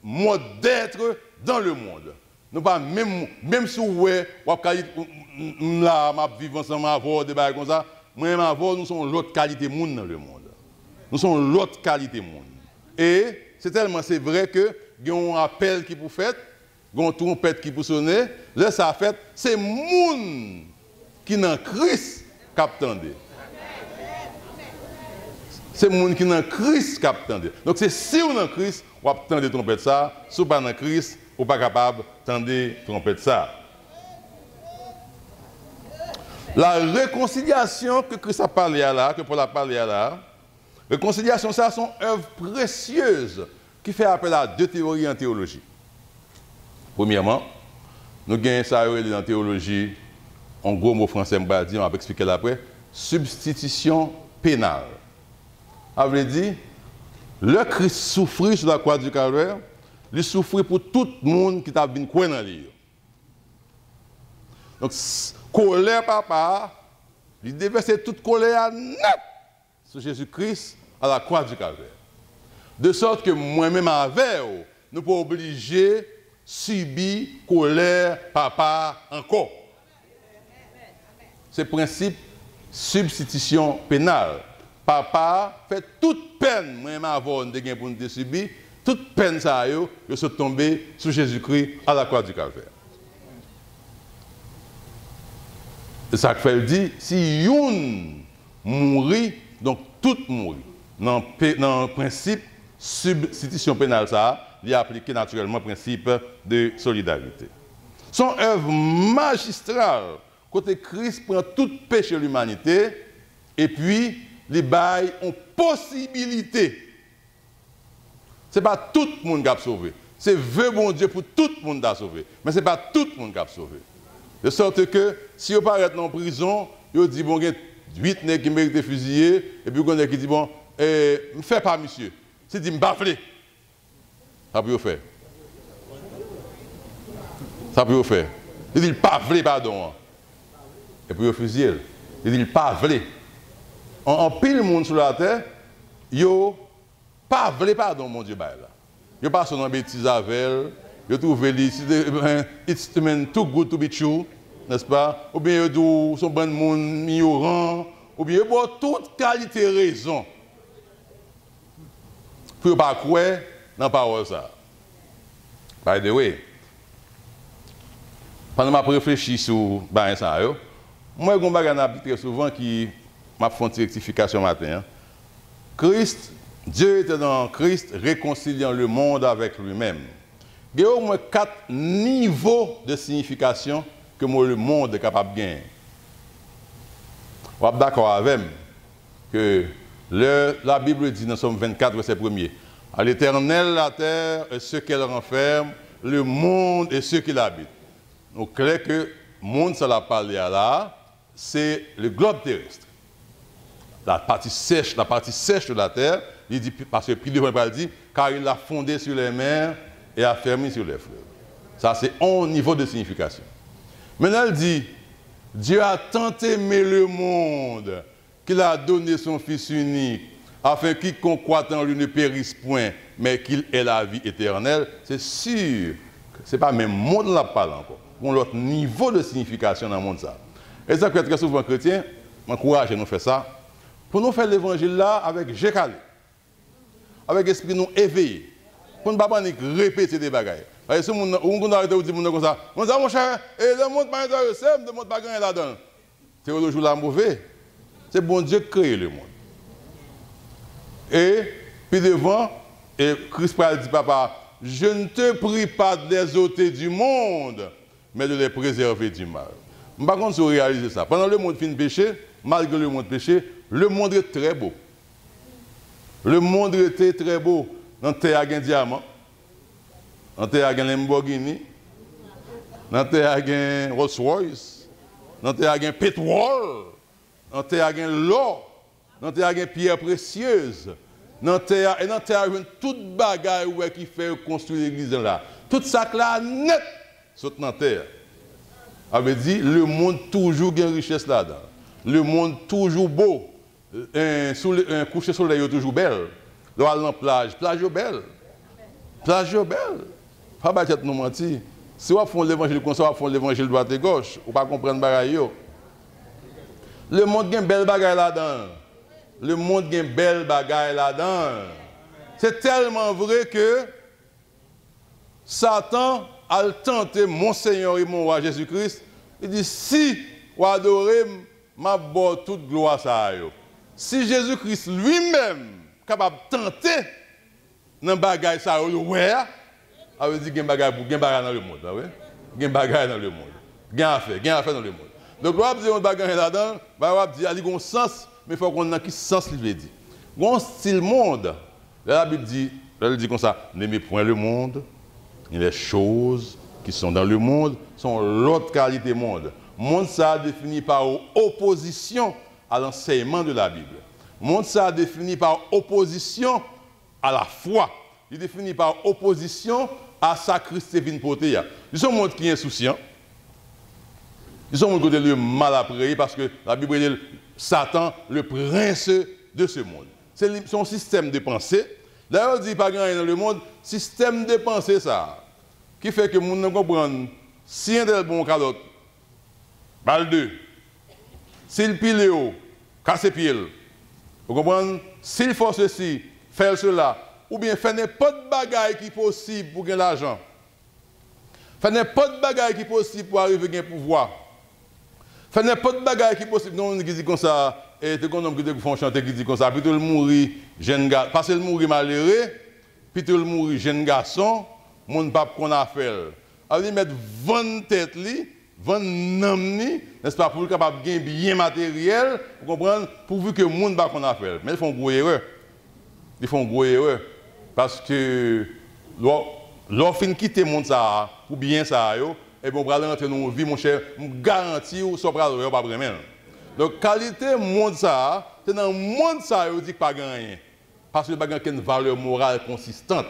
mode d'être dans le monde. Nous pas même si ouais, là m'a vivre ensemble avoir des bails comme ça, même avoir nous sommes l'autre qualité monde dans le monde. Nous sommes l'autre qualité monde. Et c'est tellement c'est vrai que il y a un appel qui vous fait, une trompette qui peut sonner, là ça fait, c'est moun qui dans Christ qui attendait. C'est moun qui dans Christ qui attendait. Donc c'est si on dans Christ, on attendait trompette ça, si on pas dans Christ, on pas capable d'attendre trompette ça. La réconciliation que Christ a parlé là, que Paul a parlé là, réconciliation ça sont œuvres précieuses qui fait appel à deux théories en théologie. Premièrement, nous avons ça dans la théologie, en gros mot français, on va expliquer après, substitution pénale. Ça veut dire, le Christ souffrit sur la croix du Calvaire, il souffrit pour tout le monde qui t'a vu quoi dans lui. Donc, colère papa, il déversait toute colère net sur Jésus-Christ à la croix du Calvaire. De sorte que moi-même avec vous, nous ne pouvons pas obliger subir colère papa encore. C'est le principe substitution pénale. Papa fait toute peine, moi-même avant de pour nous subir, toute peine ça yo sont tombés sur Jésus-Christ à la croix du Calvaire. C'est ça que fait dit, si une mourit, donc tout mourit. Dans le principe substitution pénale ça, il a appliqué naturellement le principe de solidarité. Son œuvre magistrale, côté Christ prend tout péché de l'humanité et puis les bails ont possibilité. Ce n'est pas tout le monde qui a sauvé. C'est vrai bon Dieu pour tout le monde qui a sauvé. Mais ce n'est pas tout le monde qui a sauvé. De sorte que si vous paraît en prison, vous dites bon, il y a 8 nègres qui méritent fusiller, et puis vous avez qui dit bon, ne fais pas monsieur. C'est dit me baffler. Ça peut vous faire. Ça peut vous faire. Il dit pas vle pardon. Et puis vous fusillez. Il dit pas vle. En pile monde sur la terre, yo pas vle pardon mon Dieu bail là. Yo pas son bêtise avec, yo trouve it's too good to be true, n'est-ce pas? Ou bien yo son bon monde ignorant, ou bien yo toute qualité raison. Pour pas croire dans la parole ça. By the way, pendant que je réfléchis sur ça, moi je me très souvent qui m'a fait une rectification matin. Christ, Dieu était dans Christ réconciliant le monde avec lui-même. Il y a au moins 4 niveaux de signification que le monde est capable de gagner. Vous êtes d'accord avec moi que la Bible dit dans Somme 24, verset 1er, à l'Éternel la terre et ce qu'elle renferme, le monde et ceux qui l'habitent. Donc, clair que le monde, ça l'a parlé là, c'est le globe terrestre. La partie sèche de la terre, il dit, parce que puis devant il dit, car il l'a fondé sur les mers et a fermé sur les fleuves. Ça, c'est un niveau de signification. Maintenant, il dit, Dieu a tant aimé le monde qu'il a donné son Fils unique, afin que quiconque croit en lui ne périsse point, mais qu'il ait la vie éternelle. C'est sûr, ce n'est pas même monde là parle encore. Bon, l'autre niveau de signification dans le monde ça. Et ça que très souvent chrétiens, m'encourage à nous faire ça. Pour nous faire l'évangile là avec Jécalé. Avec l'esprit nous éveillé. Pour ne pas répéter des bagailles. Parce que si on arrête de dire comme ça, on dit mon cher, et le monde pas intéressé, le monde pas gagné là-dedans. Théologie là mauvais. C'est bon Dieu qui crée le monde. Et puis devant, et Christ dit papa, je ne te prie pas de les ôter du monde, mais de les préserver du mal. Par contre, si vous réalisez ça, pendant le monde fin péché, malgré le monde péché, le monde est très beau. Le monde était très beau. Dans la terre, il y a un diamant. Dans la terre, il y a un Lamborghini. Dans la terre, il y a un Rolls-Royce. Dans la terre, il y a un pétrole. Dans la terre, il y a l'or. Dans la terre, il y a une pierre précieuse. Dans la terre, il y a toute bagaille qui fait construire l'église là. Tout ça là, net, saute dans la terre. Ça veut dire le monde toujours a une richesse là-dedans. Le monde toujours beau. Un coucher soleil est toujours belle. Dans la plage est belle. Plage est belle. Pas battre nous mentir. Si on fait l'évangile comme ça, on fait l'évangile droite et gauche, on ne va pas comprendre bagaille. Le monde a une belle bagaille là-dedans. Le monde a une belle bagaille là-dedans. C'est tellement vrai que Satan a tenté mon Seigneur et mon roi Jésus-Christ. Il dit, si vous adorez, ma bonne toute gloire ça. Si Jésus-Christ lui-même est capable de tenter dans le bagage ça, ouais, ça veut dire qu'il y a un bagage dans le monde. Il y a un bagage dans le monde. Il y a un affaire dans le monde. Donc, on va dire un bagage là-dedans, on va dire qu'il y a un sens, mais il faut qu'on ait quel sens il veut dire. Il y a un style monde. La Bible dit, elle dit comme ça, n'aimez point le monde, et les choses qui sont dans le monde sont l'autre qualité monde. Le monde, ça défini par opposition à l'enseignement de la Bible. Le monde, ça défini par opposition à la foi. Il est défini par opposition à sa Christ vient porter. Ils sont un monde qui est insouciant. Ils sont un monde qui est mal après parce que la Bible dit Satan, le prince de ce monde. C'est son système de pensée. D'ailleurs, il dit pas grand dans le monde, système de pensée ça, qui fait que les gens ne comprennent si un est bon calotte, balle 2, s'il pile haut, casse pied. Vous comprenez? S'il faut ceci, faire cela, ou bien faire n'importe de bagaille qui est possible pour gagner l'argent. Faire n'importe de bagaille qui est possible pour arriver à gagner pouvoir. Faire n'importe de bagaille qui est possible. Non, on dit comme ça, et tu connais qui font chanter qui dit comme ça, puis tout le mourir jeune garçon, parce que le mourir malheureux, puis tout le mourir jeune garçon, mon pape qu'on a fait. Alors, mettre 20 têtes, 20 noms, n'est-ce pas, pour être capable de gagner bien matériel, vous comprenez, pourvu que le monde ne qu'on a fait. Mais ils font gros erreur. Ils font gros erreur. Parce que, lorsqu'on quitte le monde, ça, ou bien ça, et bien, on va rentrer dans nos vies, mon cher, je garantis ou ça va pas vraiment. Donc, qualité monde ça, c'est dans le monde ça, on dit pas gagner. Parce que le bagage a une valeur morale consistante.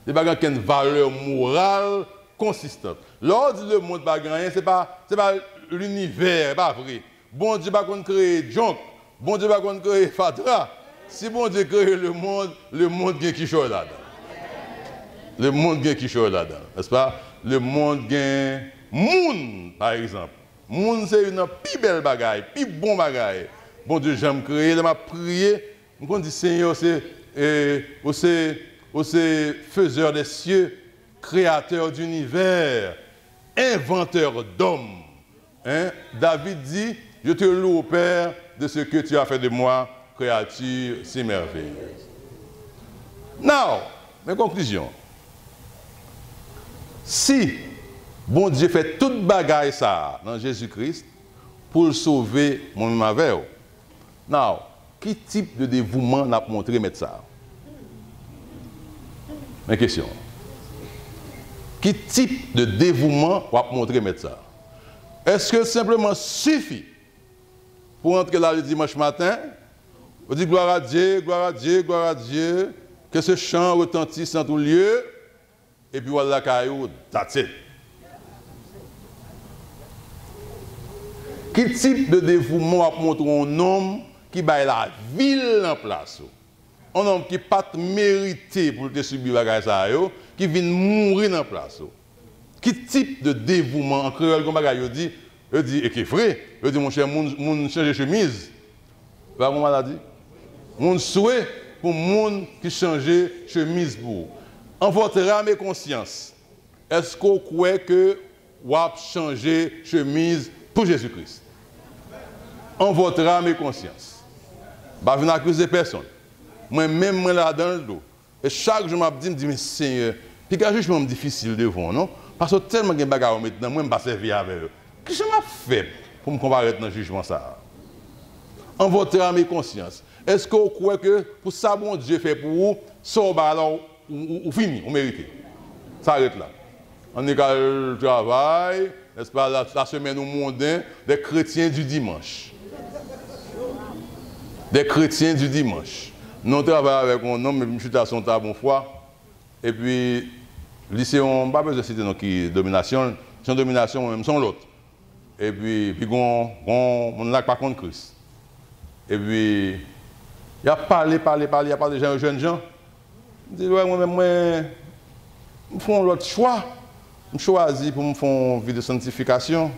Le bagage a une valeur morale consistante. Lorsque le monde pas gagner, c'est pas l'univers, pas vrai. Bon Dieu pas qu'on crée junk, bon Dieu pas qu'on crée fatra. Si bon Dieu crée le monde gagne qui chose là-dedans. Le monde gagne qui chose là-dedans, n'est-ce pas? Le monde gagne monde, par exemple. Monde c'est une plus belle bagaille, plus bon bagaille. Bon Dieu, j'aime créer, je m'a prié. On dit Seigneur, c'est faiseur des cieux, créateur d'univers, inventeur d'hommes. Hein? David dit, je te loue, Père, de ce que tu as fait de moi, créature si merveilleuse. Now, mes conclusions. Si bon Dieu fait toute bagaille ça dans Jésus-Christ pour le sauver mon avec. Now, quel type de dévouement n'a montré mettre ça? Mes questions. Quel type de dévouement va montrer mettre ça? Est-ce que simplement suffit pour entrer là le dimanche matin, on dit gloire à Dieu, gloire à Dieu, gloire à Dieu, que ce chant retentisse en tout lieu, et puis voilà caillou, that's it. Quel type de dévouement va montrer un homme qui bat la ville en place? Un homme qui n'a pas mérité pour te subir la guerre, qui vient mourir en place. Quel type de dévouement, en créole, comme bagaille dit, Je dis, et qui est vrai, je dis, mon cher, mon change chemise. Pas mon maladie. Mon souhait pour moun qui change chemise pour. En votre âme et conscience, est-ce qu'on croit que vous avez changé chemise pour Jésus-Christ? En votre âme et conscience. Je ne vais pas accuser personne. Moi-même, moi là dans le dos. Et chaque jour, je me dis, mais Seigneur, puis quand jugement difficile devant, non? Parce que tellement de bagages maintenant, moi, je ne vais pas servir avec eux. Qu'est-ce que je fait pour me comparer dans le jugement ça? En votre âme et conscience. Est-ce que vous croyez que pour ça, bon Dieu fait pour vous, ça va alors, ou fini, ou méritez? Ça arrête là. On est qu'à le travail, n'est-ce pas, la semaine au mondain, des chrétiens du dimanche. Des chrétiens du dimanche. Nous travaillons avec un homme, je suis à son table une fois, et puis, lycée, on n'a pas besoin de citer qui domination, son domination, même son l'autre. Et puis on n'a pas contre Christ. Et puis, il a parlé, il a parlé de jeunes gens. Il dit, ouais, moi, je fais l'autre choix. Je choisis pour me faire une vie de sanctification.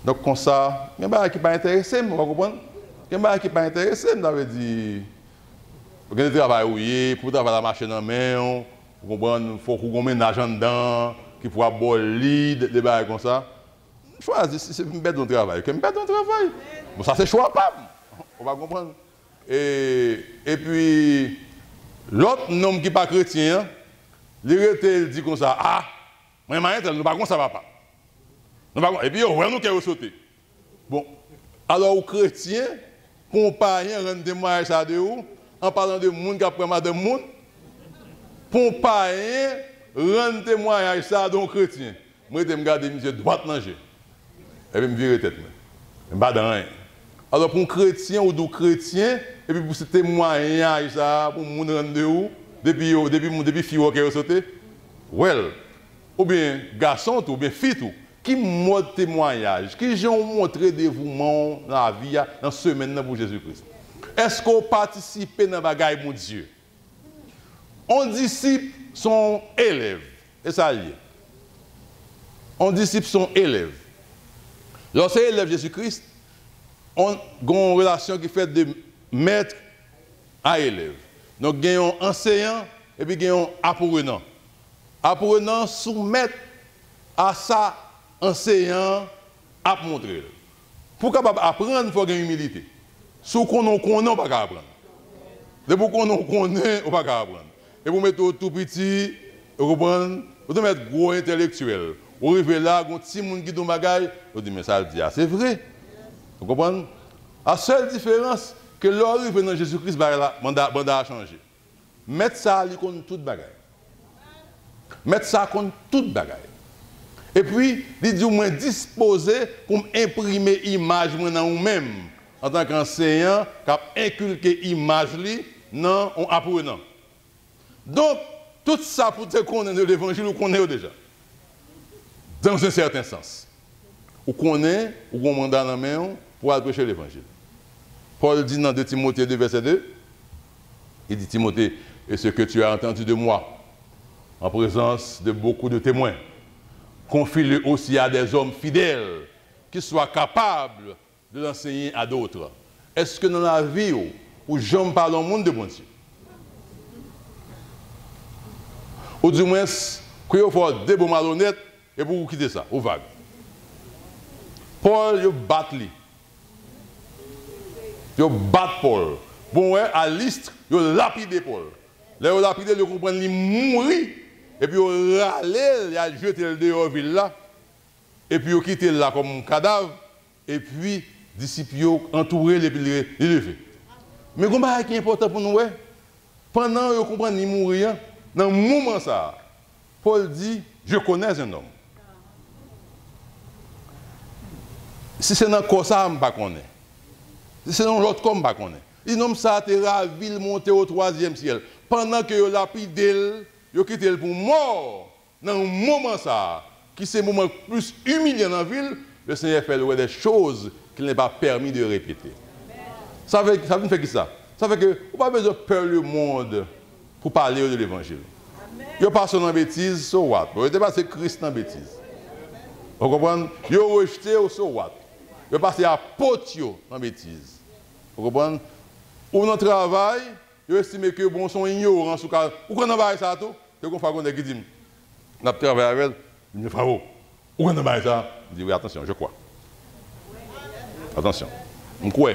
Donc, comme ça, il y a qui pas intéressé, vous comprenez? Il y a qui pas intéressé, vous avez dit, vous avez travaillé, pour travailler la machine en main, vous comprenez? Il faut qu'on mette l'argent dedans, qu'il faut avoir lead, des bails comme ça. Choisis, si c'est une bête de travail, que une bête de travail. Bon, ça c'est choix pas. On va comprendre. Et puis, l'autre homme qui n'est pas chrétien, il dit comme ça, ah, moi, nous ne pas ça va pas. Et puis, on va nous qui sauter. Bon, alors, aux chrétiens, compagnon, rendre témoignage à de où, en parlant de monde qui a pris madame monde, compagnon, rendre témoignage ça à un chrétien. Moi, je me regarde, monsieur, droite nager. Et puis, je me vire tête. Je ne pas dans rien. Alors, pour un chrétien ou deux chrétiens, et puis pour ce témoignage, ça, pour nous rendre où, depuis fille qui a sauté, well, ou bien garçon, ou bien fille, qui montre témoignage, qui ont montré dévouement dans la vie, dans la semaine pour Jésus-Christ. Est-ce qu'on participe dans la bagaille, mon Dieu? On disciple son élève, et ça y est. On disciple son élève. Lorsqu'on élève Jésus-Christ, on a une relation qui fait de maître à élève. Donc, il y a un enseignant et puis il y a un apprenant. Apprenant soumettre à ça enseignant à montrer. Pour capable apprendre, il faut avoir une humilité. Si on connaît, on ne peut pas apprendre. Dès qu'on connaît, on ne peut pas apprendre. Et vous mettez tout petit, vous comprenez, vous mettez gros intellectuel. Vous arrivez là, vous avez un petit monde qui dit bagaille, vous dites, mais ça le dit, c'est vrai. Vous comprenez? La seule différence, que l'arrivée dans Jésus-Christ, le mandat a changé. Mettre ça, il compte toute bagaille. Mettre ça contre toute bagaille. Et puis, il dit, moi disposé pour imprimer l'image dans vous-même, en tant qu'enseignant, qui a inculqué l'image dans l'apprenant. Donc, tout ça pour te connaître l'évangile, vous connaissez déjà. Dans un certain sens. Vous connaissez, vous avez un mandat dans la main pour aller prêcher l'évangile. Paul dit dans 2 Timothée 2, verset 2, il dit, Timothée, et ce que tu as entendu de moi, en présence de beaucoup de témoins, confie-le aussi à des hommes fidèles, qui soient capables de l'enseigner à d'autres. Est-ce que dans la vie où j'en parle au monde de bon Dieu, ou du moins, qu'il faut des bons malhonnêtes, et pour vous quitter ça, au vague. Paul, il bat lui. Il bat Paul. Bon, ouais, à l'Istre, il lapide Paul. Là, il lapide, il comprend qu'il mourit. Et puis, il râle, il a jeté le dehors ville là. Et puis, il quitte là comme un cadavre. Et puis, les disciples entouré et puis il levé. Mais comment est-ce qui est important pour nous? Pendant qu'il comprend qu'il mourit, dans le moment ça, Paul dit, je connais un homme. Si c'est dans le corps, ça, je ne connais pas. Si c'est dans l'autre corps, je ne connais pas. Il nomme ça, il ravi, il monte au 3e ciel. Pendant que il lapide, il quitte pour mort. Dans le moment ça, qui c'est le moment plus humiliant dans la ville, le Seigneur fait des choses qu'il n'est pas permis de répéter. Ça veut faire qui ça? Ça fait que vous n'avez pas besoin de peur le monde pour parler de l'évangile. Il n'y a pas son bêtise, so what? Vous n'avez pas Christ en bêtise. Vous comprenez? Il a rejeté au so what? Ils passent à potio dans bêtise. Vous comprenez? Ou dans le travail, ils estiment que bon sont ignorants sur cas. Ou quand on va ça tout, c'est qu'on fait qu'on est qui dit on a travaillé avec elle, il me fait ou quand on va ça, je dis oui attention, je crois. Attention. Je crois.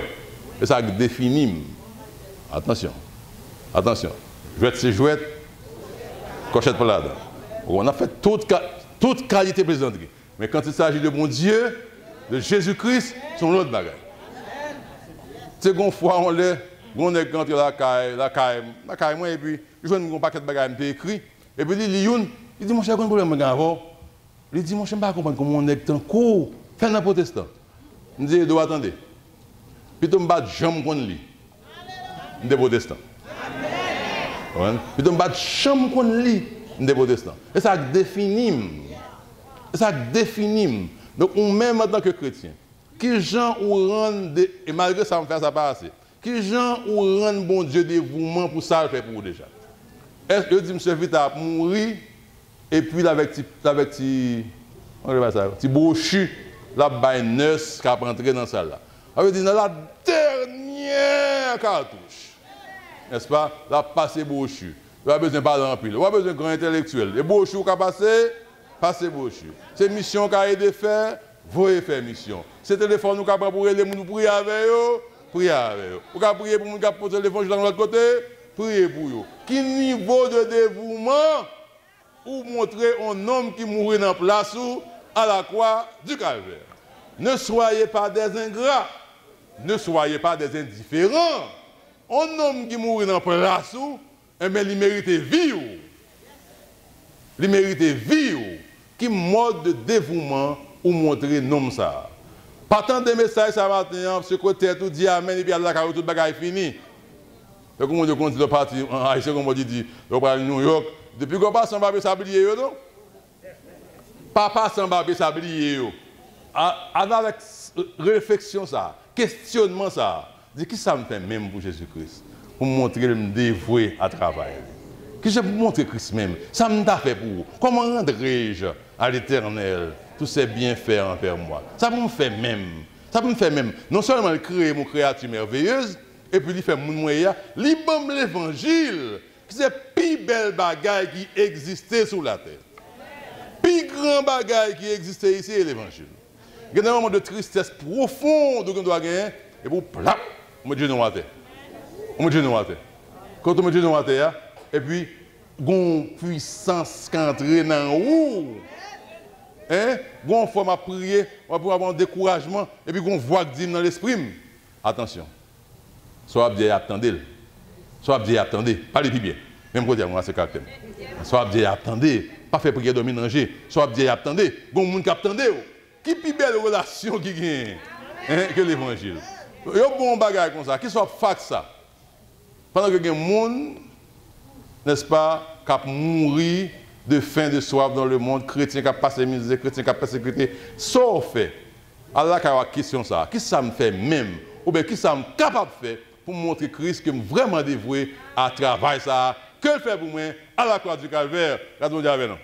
Et ça définit. Attention. Attention. Jouette c'est jouette. Cochette pour là-dedans. On a fait toute qualité plaisanterie. Mais quand il s'agit de mon Dieu, de Jésus-Christ, c'est une autre bagaille. C'est qu'on fois on est rentré la caille, moi, et puis je vois un paquet de bagages écrit, et puis il dit, mon cher, quel problème avant? Il dit, mon cher, je ne sais pas comprendre comment on est en cours, fait un protestant. Je dis, il doit attendre. Puis tu me bats jamais qu'on lit. Des protestants. Puis tu me bats jamais qu'on lit. Des protestants. Et ça définit. Ça définit. Donc, on même en tant que chrétien, qui gens ou rend, et malgré ça, on fait ça pas assez, qui gens ou rend bon Dieu dévouement pour ça, le fait pour vous déjà. Est-ce que dit, monsieur vite à mourir, et puis avec petit brochure, la baille neuf qui a rentré dans ça là. On veut dire, dans la dernière cartouche, n'est-ce pas, la passé brochure. Il a besoin de parler en pile, il a besoin de grand intellectuel. Les brochures qui a passé brochure. C'est mission qui a été faite, vous faire mission. C'est téléphone nous avons pour les gens nous prier avec eux, prier avec eux. Vous pouvez prier pour les gens qui ont le téléphone de l'autre côté, prier pour eux. Quel niveau de dévouement ou montrer un homme qui mourit dans la place à la croix du calvaire. Ne soyez pas des ingrats, ne soyez pas des indifférents. Un homme qui mourit dans la place, il mérite vie. Il mérite vie. Qui mode de dévouement ou montrer nom ça. Partant des messages ce matin, ce côté tout dit amen et puis Allah car tout bagaille fini. Et comme on dit continue de partir en Haïti comme on dit on va à New York depuis qu'on passe en babé sablier non. Papa sans babé sablier yo. Avec réflexion ça, questionnement ça. Dis qui ça me fait même pour Jésus-Christ pour montrer me dévouer à travailler. Que je vous montre Christ même. Ça me t'a fait pour vous. Comment rendrai-je à l'Éternel tous ces bienfaits envers moi? Ça me fait même. Ça me fait même. Non seulement créer mon créature merveilleuse, et puis il fait mon moyen, il bombe l'évangile, qui c'est le plus belle bagaille qui existait sur la terre. Le plus grand bagaille qui existait ici est l'évangile. Il y a un moment de tristesse profonde qu'on doit gagner, et pour plap, on met Dieu dans la terre. On met Dieu dans la terre. Quand on met Dieu dans la terre, et puis, gon puissance qui entre dans où? Hein? Gon forme à prier, on va avoir un découragement, et puis gon voix qui dit dans l'esprit. Attention. Soit bien attendez. Soit bien attendez. Parlez bien. Même côté, on a ce caractère. Soit bien attendez. Pas faire prier dormir manger. Soit bien attendez. Gon moun qui attendez. Qui plus belle relation qui gagne que l'évangile. Yo bon bagage comme ça. Qui soit fac ça. Pendant que gen moun n'est-ce pas, qui a mouru de faim, de soif dans le monde, chrétien qui a passé misère, chrétien qui a persécuté, ça fait. Allah qui a une question ça, qui ça me fait même, ou bien qui ça me capable de faire pour montrer Christ que je suis vraiment dévoué à travailler ça, que le fait pour moi à la croix du calvaire, regardons avec nous.